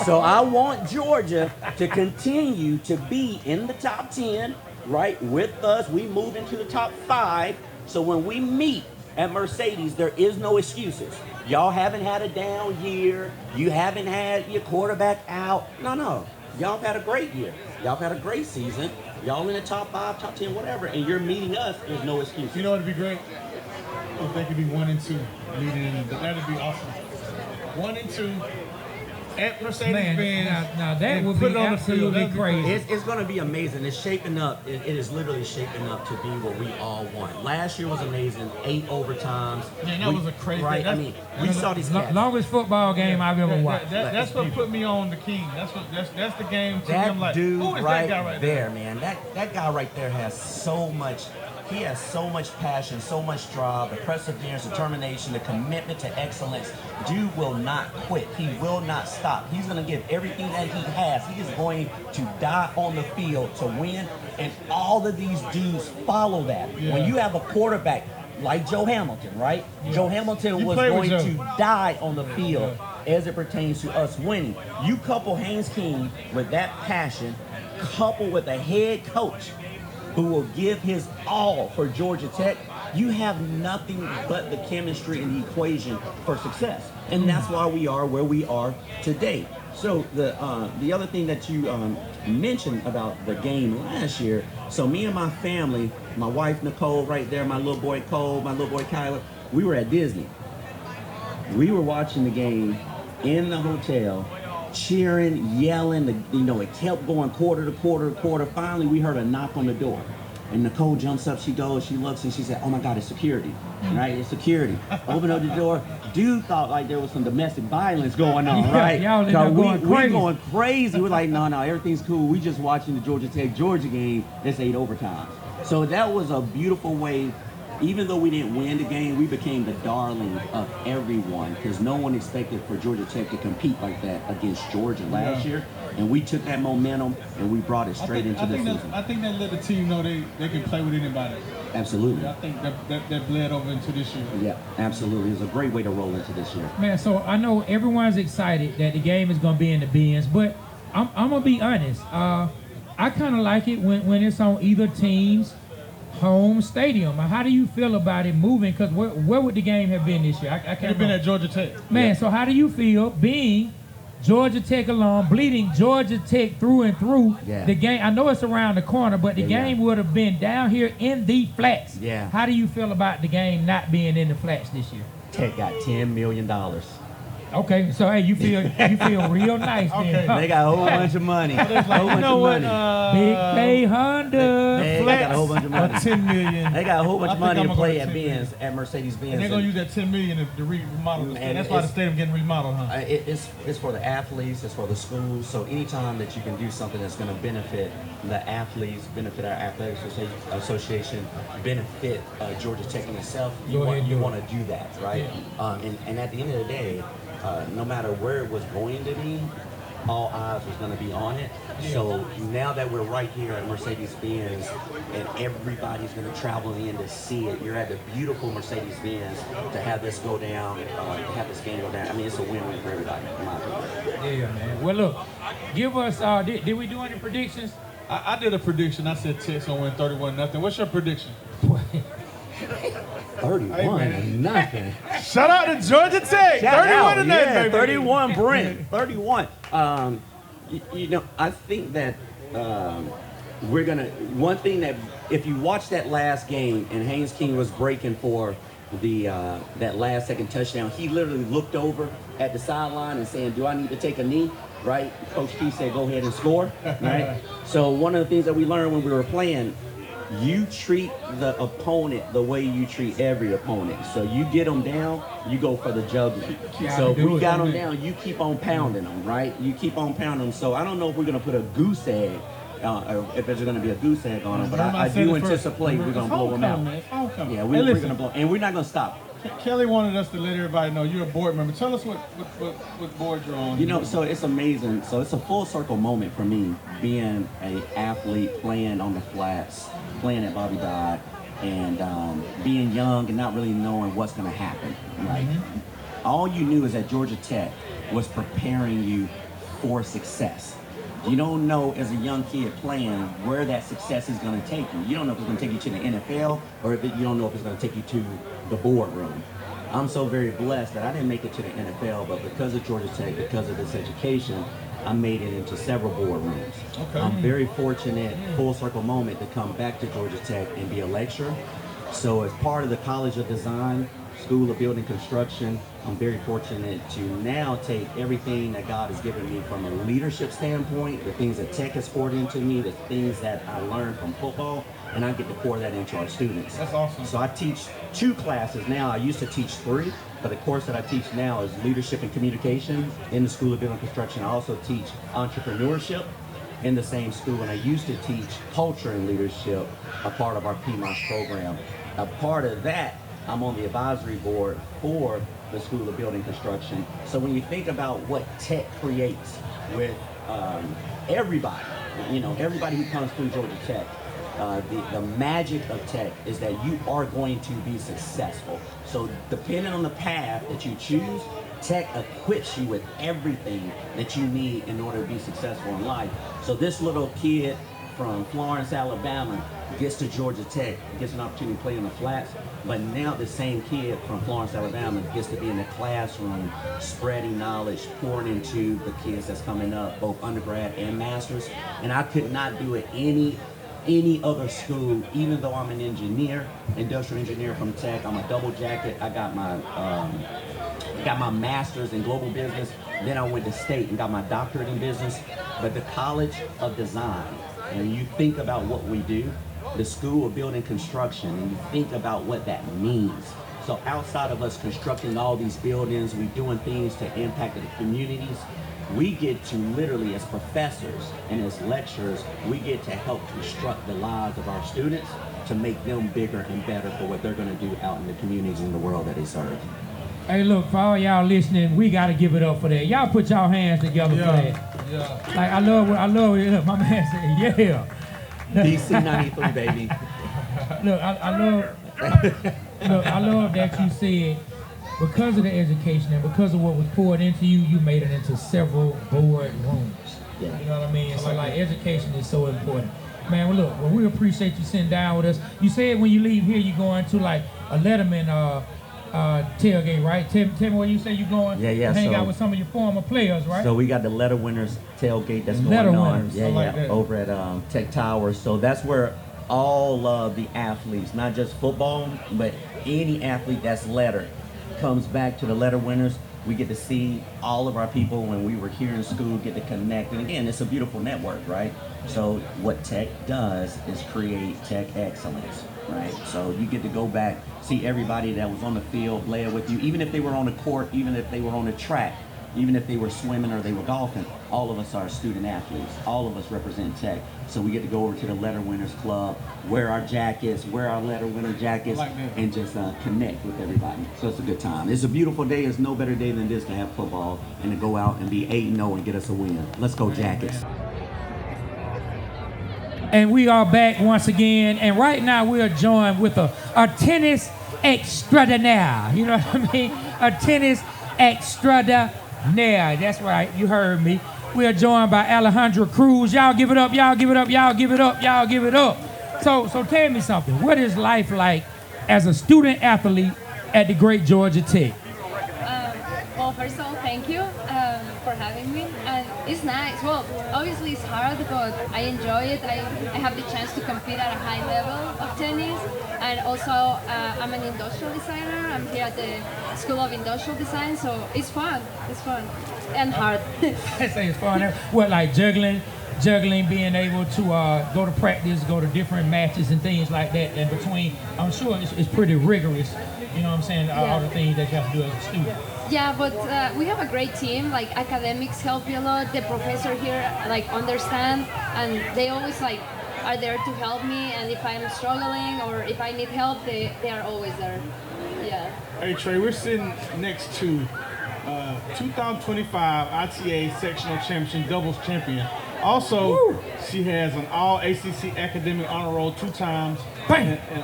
So I want Georgia to continue to be in the top 10, right, with us. We move into the top 5. So when we meet at Mercedes, there is no excuses. Y'all haven't had a down year. You haven't had your quarterback out. No. Y'all have had a great year. Y'all have had a great season. Y'all in the top 5, top 10, whatever. And you're meeting us. There's no excuse. You know what would be great? If they could be 1-2 leading in. That'd be awesome. 1-2. At Mercedes-Benz. Now that would be absolutely crazy. It's going to be amazing. It's shaping up. It is literally shaping up to be what we all want. Last year was amazing. 8 overtimes. Man, that was a crazy. Right. I mean, we saw these cats. Longest football game I've ever watched. That's what put me on the King. That's the game. To That me. I'm like, dude who is right, that guy right there, man. That guy right there has so much. He has so much passion, so much drive, the perseverance, determination, the commitment to excellence. Dude will not quit. He will not stop. He's going to give everything that he has. He is going to die on the field to win, and all of these dudes follow that. Yeah. When you have a quarterback like Joe Hamilton, right? Yeah. Joe Hamilton You was played going with to Joe. die on the field as it pertains to us winning. You couple Haynes King with that passion, coupled with a head coach who will give his all for Georgia Tech, you have nothing but the chemistry and the equation for success. And that's why we are where we are today. So the other thing that you mentioned about the game last year, so me and my family, my wife Nicole right there, my little boy Cole, my little boy Kyler, we were at Disney. We were watching the game in the hotel, cheering, yelling, it kept going quarter to quarter to quarter. Finally, we heard a knock on the door. And Nicole jumps up, she goes, she looks, and she said, oh my God, it's security, right? It's security. Open up the door. Dude thought like there was some domestic violence going on, right? Y'all ended up going crazy. We're going crazy. We're like, no, everything's cool. We just watching the Georgia Tech-Georgia game. It's 8 overtime. So that was a beautiful way. Even though we didn't win the game, we became the darling of everyone because no one expected for Georgia Tech to compete like that against Georgia last year. And we took that momentum and we brought it straight into the season. I think that let the team know they can play with anybody. Absolutely. I think that bled over into this year. Yeah, absolutely. It was a great way to roll into this year. Man, so I know everyone's excited that the game is going to be in the bins, but I'm going to be honest. I kind of like it when it's on either team's home stadium. How do you feel about it moving? Because where would the game have been this year? I can't. It's been at Georgia Tech. Man, so how do you feel being Georgia Tech alum, bleeding Georgia Tech through and through? Yeah. The game, I know it's around the corner, but the game would have been down here in the flats. Yeah. How do you feel about the game not being in the flats this year? Tech got $10 million. Okay, so hey, you feel real nice then. They got a whole bunch of money. You know what? Big K Honda. They got a whole bunch of money. $10 million. They got a whole bunch of money to play at $10 million. Benz, at Mercedes-Benz. And they're gonna use that $10 million to remodel the stadium. That's why the stadium getting remodeled, huh? It's for the athletes, it's for the schools. So anytime that you can do something that's going to benefit the athletes, benefit our athletic association, benefit Georgia Tech in itself, you want to do that, right? Yeah. And at the end of the day, no matter where it was going to be, all eyes was going to be on it. Yeah. So now that we're right here at Mercedes-Benz and everybody's going to travel in to see it, you're at the beautiful Mercedes-Benz to have this go down, have this game go down. I mean, it's a win-win for everybody, in my opinion. Yeah, man. Well, look, give us, did we do any predictions? I did a prediction. I said Tech's gonna win 31-0. What's your prediction? 31-0. Shout out to Georgia Tech. 31-0, baby. 31, Brent. 31. You know, I think that we're gonna. One thing that if you watch that last game and Haynes King was breaking for the that last second touchdown, he literally looked over at the sideline and saying, "Do I need to take a knee?" Right? Coach T said, "Go ahead and score." Right? So one of the things that we learned when we were playing, you treat the opponent the way you treat every opponent. So you get them down, you go for the juggling. So if we got them down, you keep on pounding them, right? You keep on pounding them. So I don't know if we're going to put a goose egg, or if there's going to be a goose egg on them, but I do anticipate we're going to blow them out. Yeah, we're going to blow, and we're not going to stop. Kelly wanted us to let everybody know you're a board member. Tell us what board you're on. You know, so it's amazing. So it's a full circle moment for me, being an athlete, playing on the flats, playing at Bobby Dodd, and being young and not really knowing what's going to happen. Like, all you knew is that Georgia Tech was preparing you for success. You don't know as a young kid playing where that success is going to take you. You don't know if it's going to take you to the NFL or if you don't know if it's going to take you to the boardroom. I'm so very blessed that I didn't make it to the NFL, but because of Georgia Tech, because of this education, I made it into several boardrooms. Okay. I'm very fortunate, full circle moment, to come back to Georgia Tech and be a lecturer. So as part of the College of Design, School of Building Construction, I'm very fortunate to now take everything that God has given me from a leadership standpoint, the things that Tech has poured into me, the things that I learned from football, and I get to pour that into our students. That's awesome. So I teach 2 classes now. I used to teach 3, but the course that I teach now is Leadership and Communication in the School of Building Construction. I also teach Entrepreneurship in the same school, and I used to teach Culture and Leadership, a part of our PMOS program. A part of that, I'm on the advisory board for the School of Building Construction. So when you think about what Tech creates with everybody, you know, everybody who comes through Georgia Tech, the magic of Tech is that you are going to be successful. So depending on the path that you choose, Tech equips you with everything that you need in order to be successful in life. So this little kid from Florence, Alabama, gets to Georgia Tech, gets an opportunity to play in the flats, but now the same kid from Florence, Alabama gets to be in the classroom, spreading knowledge, pouring into the kids that's coming up, both undergrad and masters. And I could not do it any other school, even though I'm an engineer, industrial engineer from Tech. I'm a double jacket. I got my master's in global business. Then I went to State and got my doctorate in business. But the College of Design, and you think about what we do, the School of Building Construction, and you think about what that means. So outside of us constructing all these buildings, we doing things to impact the communities, we get to literally, as professors and as lecturers, we get to help construct the lives of our students to make them bigger and better for what they're going to do out in the communities in the world that they serve. Hey, look, for all y'all listening, we got to give it up for that. Y'all put y'all hands together for that. Yeah. Like, I love it. Look, my man said, yeah. DC 93, baby. Look, I love that you said, because of the education and because of what was poured into you, you made it into several board rooms. Yeah. You know what I mean? So, like, education is so important. Man, well, look, we appreciate you sitting down with us. You said when you leave here, you're going to, like, a Letterman tailgate, right? Tell me where you say you're going to hang out with some of your former players, right? So we got the Letter Winners tailgate that's going on. Yeah, over at Tech Towers. So that's where all of the athletes, not just football, but any athlete that's letter, comes back to the Letter Winners. We get to see all of our people when we were here in school, get to connect. And again, it's a beautiful network, right? So what Tech does is create Tech excellence, right? So you get to go back, see everybody that was on the field, play with you, even if they were on the court, even if they were on the track, even if they were swimming or they were golfing. All of us are student athletes. All of us represent Tech. So we get to go over to the Letter Winners Club, wear our jackets, wear our Letter Winner jackets, and just connect with everybody. So it's a good time. It's a beautiful day. There's no better day than this to have football and to go out and be 8-0 and get us a win. Let's go, Jackets. And we are back once again. And right now we are joined with a tennis extraordinaire. You know what I mean? A tennis extraordinaire. That's right. You heard me. We are joined by Alejandra Cruz. Y'all give it up. Y'all give it up. Y'all give it up. Y'all give it up. So tell me something. What is life like as a student athlete at the great Georgia Tech? Well, first of all, thank you for having me. And it's nice. Well, obviously it's hard, but I enjoy it. I have the chance to compete at a high level of tennis. And also, I'm an industrial designer. I'm here at the School of Industrial Design, so it's fun. It's fun and hard. I say it's fun. What, like juggling, being able to go to practice, go to different matches and things like that. And between, I'm sure it's pretty rigorous. You know what I'm saying? All the things that you have to do as a student. Yeah, but we have a great team. Like academics help you a lot. The professor here like understand, and they always like are there to help me. And if I'm struggling or if I need help, they are always there. Yeah. Hey Trey, we're sitting next to 2025 ITA Sectional Championship Doubles Champion. Also, woo, she has an all ACC academic honor roll 2 times. Bang. And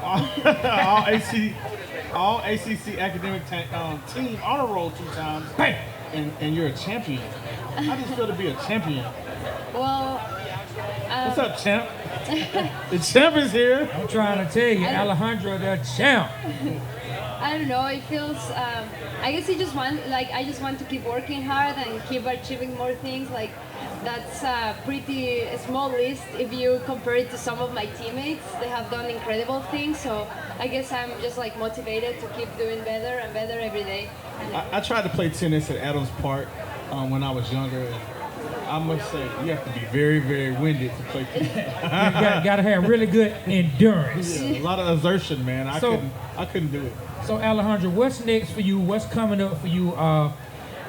all ACC academic team honor roll 2 times. Bang. And you're a champion. How does it feel to be a champion? Well, what's up, champ? The champ is here. I'm trying to tell you, Alejandra, the champ. I don't know. It feels. I guess I just want to keep working hard and keep achieving more things. Like that's a pretty small list if you compare it to some of my teammates. They have done incredible things. So I guess I'm just like motivated to keep doing better and better every day. I tried to play tennis at Adams Park when I was younger. I must say, you have to be very, very winded to play tennis. You got to have really good endurance. Yeah, a lot of exertion, man. I couldn't do it. So Alejandra, what's next for you? What's coming up for you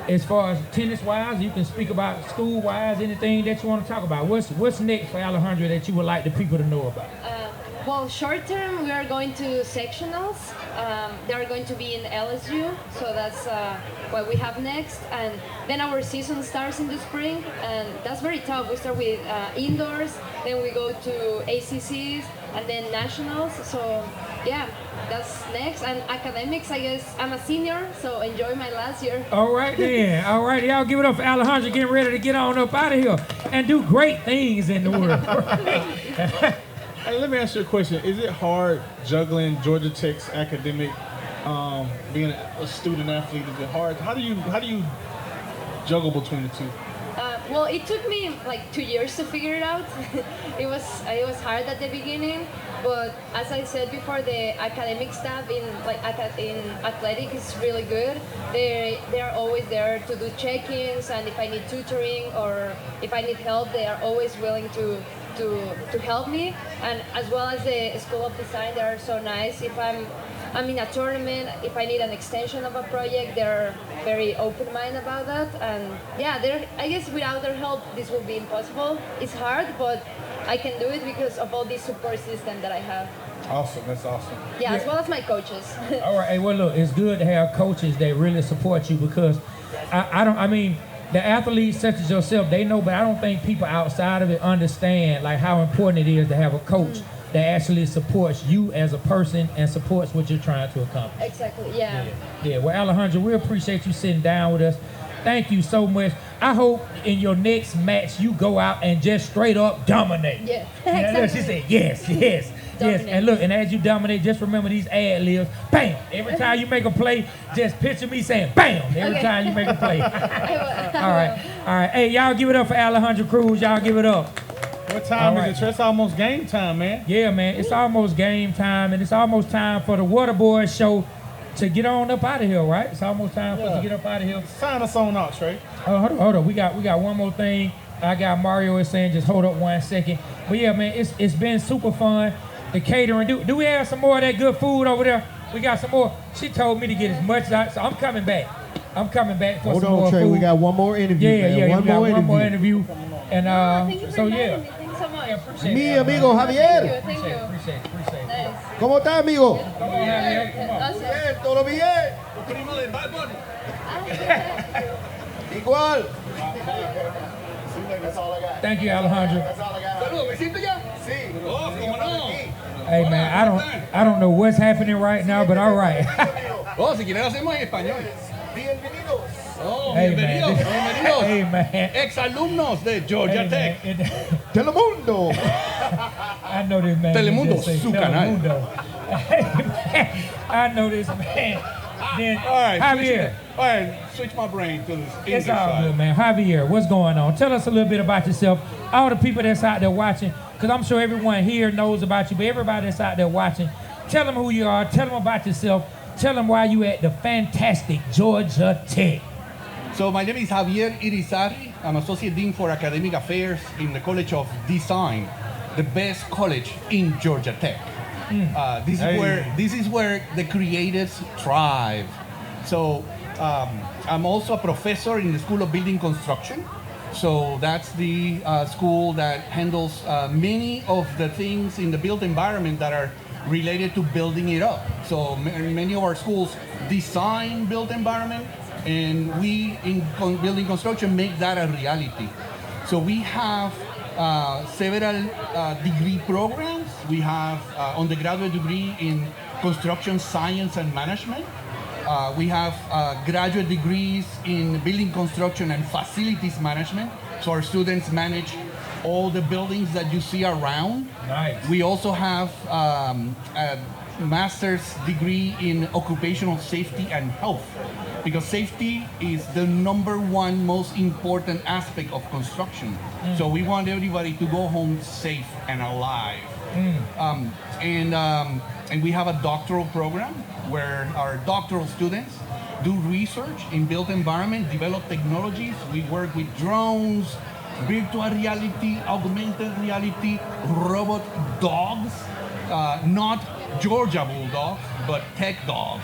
as far as tennis-wise? You can speak about school-wise, anything that you want to talk about. What's next for Alejandra that you would like the people to know about? Well, short term, we are going to sectionals. They are going to be in LSU, so that's what we have next. And then our season starts in the spring, and that's very tough. We start with indoors, then we go to ACCs, and then nationals. So yeah, that's next. And academics, I guess I'm a senior, so enjoy my last year. All right then. All right, y'all give it up for Alejandra getting ready to get on up out of here and do great things in the world. Hey, let me ask you a question. Is it hard juggling Georgia Tech's academic, being a student athlete? Is it hard? How do you juggle between the two? Well, it took me like 2 years to figure it out. It was hard at the beginning, but as I said before, the academic staff in athletic is really good. They are always there to do check-ins, and if I need tutoring or if I need help, they are always willing to help me. And as well as the School of Design, they are so nice. If I'm in a tournament, if I need an extension of a project, they're very open-minded about that. And yeah, I guess without their help, this will be impossible. It's hard, but I can do it because of all this support system that I have. Awesome, that's awesome. Yeah, as well as my coaches. All right, hey, well look, it's good to have coaches that really support you because I mean, the athletes such as yourself, they know, but I don't think people outside of it understand like how important it is to have a coach that actually supports you as a person and supports what you're trying to accomplish. Exactly, yeah. Yeah, well, Alejandra, we appreciate you sitting down with us. Thank you so much. I hope in your next match you go out and just straight up dominate. Yeah, exactly. Look, she said yes, yes. Yes, and look, and as you dominate, just remember these ad-libs. Bam! Every time you make a play, just picture me saying bam! Every time you make a play. All right. Hey, y'all give it up for Alejandra Cruz. Y'all give it up. What time is it, Trey? It's almost game time, man. Yeah, man. It's almost game time, and it's almost time for the Waterboyz Show to get on up out of here, right? It's almost time for us to get up out of here. Sign us on out, Trey. Oh, hold on. We got one more thing. I got Mario is saying just hold up 1 second. But yeah, man, it's been super fun. The catering. Do we have some more of that good food over there? We got some more. She told me to get as much as so I'm coming back. I'm coming back for some more Trey. food. We got one more interview. Yeah, we got one more interview. And thank you for so inviting yeah. me. Thanks so much. Appreciate Mi it. amigo Javier. Thank you. Appreciate it. Nice. ¿Cómo está, amigo? Come on, Javier. Come on. Awesome. Bien, todo bien. Igual. Thank you, Alejandro. Saludos, ¿me siento ya? Sí. Oh, cómo no. Hey man, I don't know what's happening right now, but all right. Oh, si quieres hacemos en español. Bienvenidos. Oh, Hey, bienvenidos, man. bienvenidos. Hey man. Ex-alumnos de Georgia Tech. Telemundo. I know this man. Telemundo, Just say su canal. Telemundo. I know this man. Then All right, Javier. All right, switch my brain to this English It's all side. good, man. Javier, what's going on? Tell us a little bit about yourself. All the people that's out there watching, because I'm sure everyone here knows about you, but everybody that's out there watching, tell them who you are, tell them about yourself, tell them why you at the fantastic Georgia Tech. So my name is Javier Irizarry. I'm Associate Dean for Academic Affairs in the College of Design, the best college in Georgia Tech. This is where the creatives thrive. So I'm also a professor in the School of Building Construction. So that's the school that handles many of the things in the built environment that are related to building it up. So many of our schools design built environment, and we in building construction make that a reality. So we have several degree programs. We have undergraduate degree in construction science and management. We have graduate degrees in building construction and facilities management. So our students manage all the buildings that you see around. Nice. We also have a master's degree in occupational safety and health, because safety is the #1 most important aspect of construction. So we want everybody to go home safe and alive. And we have a doctoral program where our doctoral students do research in built environment, develop technologies. We work with drones, virtual reality, augmented reality, robot dogs, not Georgia Bulldogs, but tech dogs.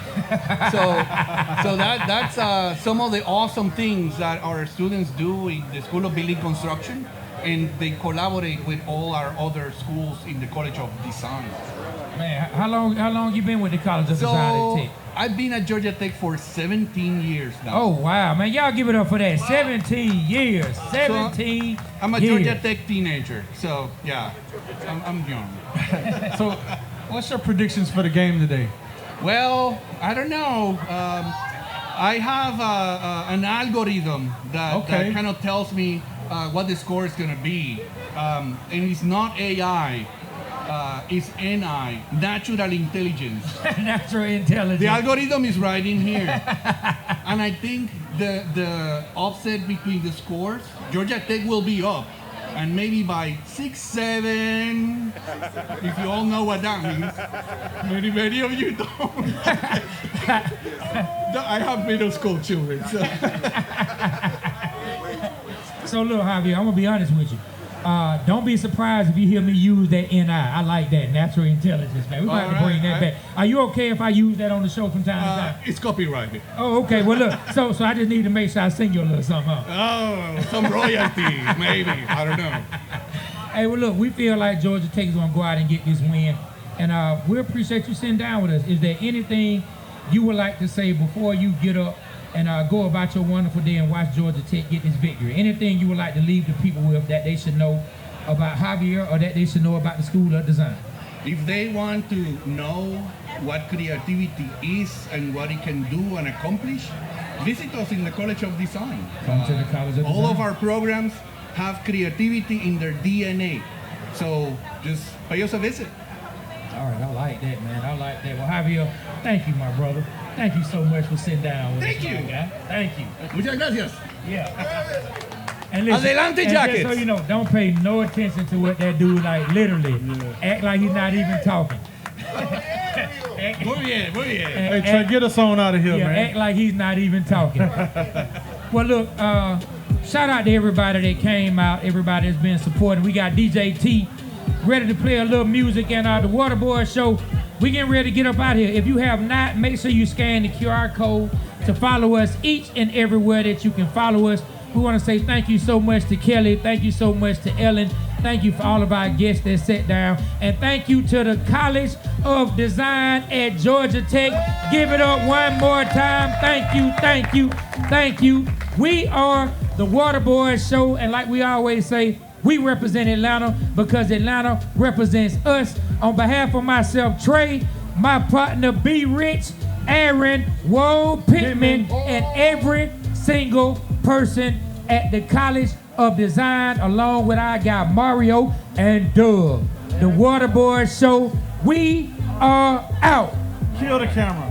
so that's some of the awesome things that our students do in the School of Building Construction, and they collaborate with all our other schools in the College of Design. Man, how long you been with the College of Design So at Tech? I've been at Georgia Tech for 17 years now. Oh wow, man! Y'all give it up for that. 17 years. 17 I'm a years. Georgia Tech teenager, so yeah, I'm young. So, what's your predictions for the game today? Well, I don't know. I have an algorithm that kind of tells me what the score is going to be. And it's not AI. It's NI, natural intelligence. Natural intelligence. The algorithm is right in here. And I think the offset between the scores, Georgia Tech will be up. And maybe by 6-7, if you all know what that means. Many of you don't. I have middle school children. So look, Javier, I'm gonna be honest with you. Don't be surprised if you hear me use that NI. I like that, natural intelligence, man. We're going to bring that back. Are you okay if I use that on the show from time to time? It's copyrighted. Oh, okay. Well, look, so I just need to make sure I sing you a little something. Oh, some royalty, maybe. I don't know. Hey, well, look, we feel like Georgia Tech is going to go out and get this win. And we appreciate you sitting down with us. Is there anything you would like to say before you get up and go about your wonderful day and watch Georgia Tech get this victory? Anything you would like to leave the people with that they should know about Javier, or that they should know about the School of Design? If they want to know what creativity is and what it can do and accomplish, visit us in the College of Design. Come to the College of Design. All of our programs have creativity in their DNA. So just pay us a visit. All right, I like that, man. I like that. Well, Javier, thank you, my brother. Thank you so much for sitting down with us. Thank you. My guy. Thank you. Muchas gracias. Yeah. And listen, Adelante, and Jackets. just so you know, don't pay no attention to what that dude like literally. Act like he's not even talking. Muy bien, muy bien. Hey, Trey, get us on out of here, Yeah, man. act like he's not even talking. Well, look, shout out to everybody that came out, everybody that's been supporting. We got DJ T ready to play a little music, and the Waterboyz Show. We getting ready to get up out here. If you have not, make sure you scan the QR code to follow us each and everywhere that you can follow us. We want to say thank you so much to Kelly. Thank you so much to Ellen. Thank you for all of our guests that sat down. And thank you to the College of Design at Georgia Tech. Give it up one more time. Thank you, thank you, thank you. We are the Waterboyz Show, and like we always say, we represent Atlanta because Atlanta represents us. On behalf of myself, Trey, my partner, B. Rich, Aaron, Woe Pittman, and every single person at the College of Design, along with our guy Mario and Doug. The Waterboyz Show, we are out. Kill the camera.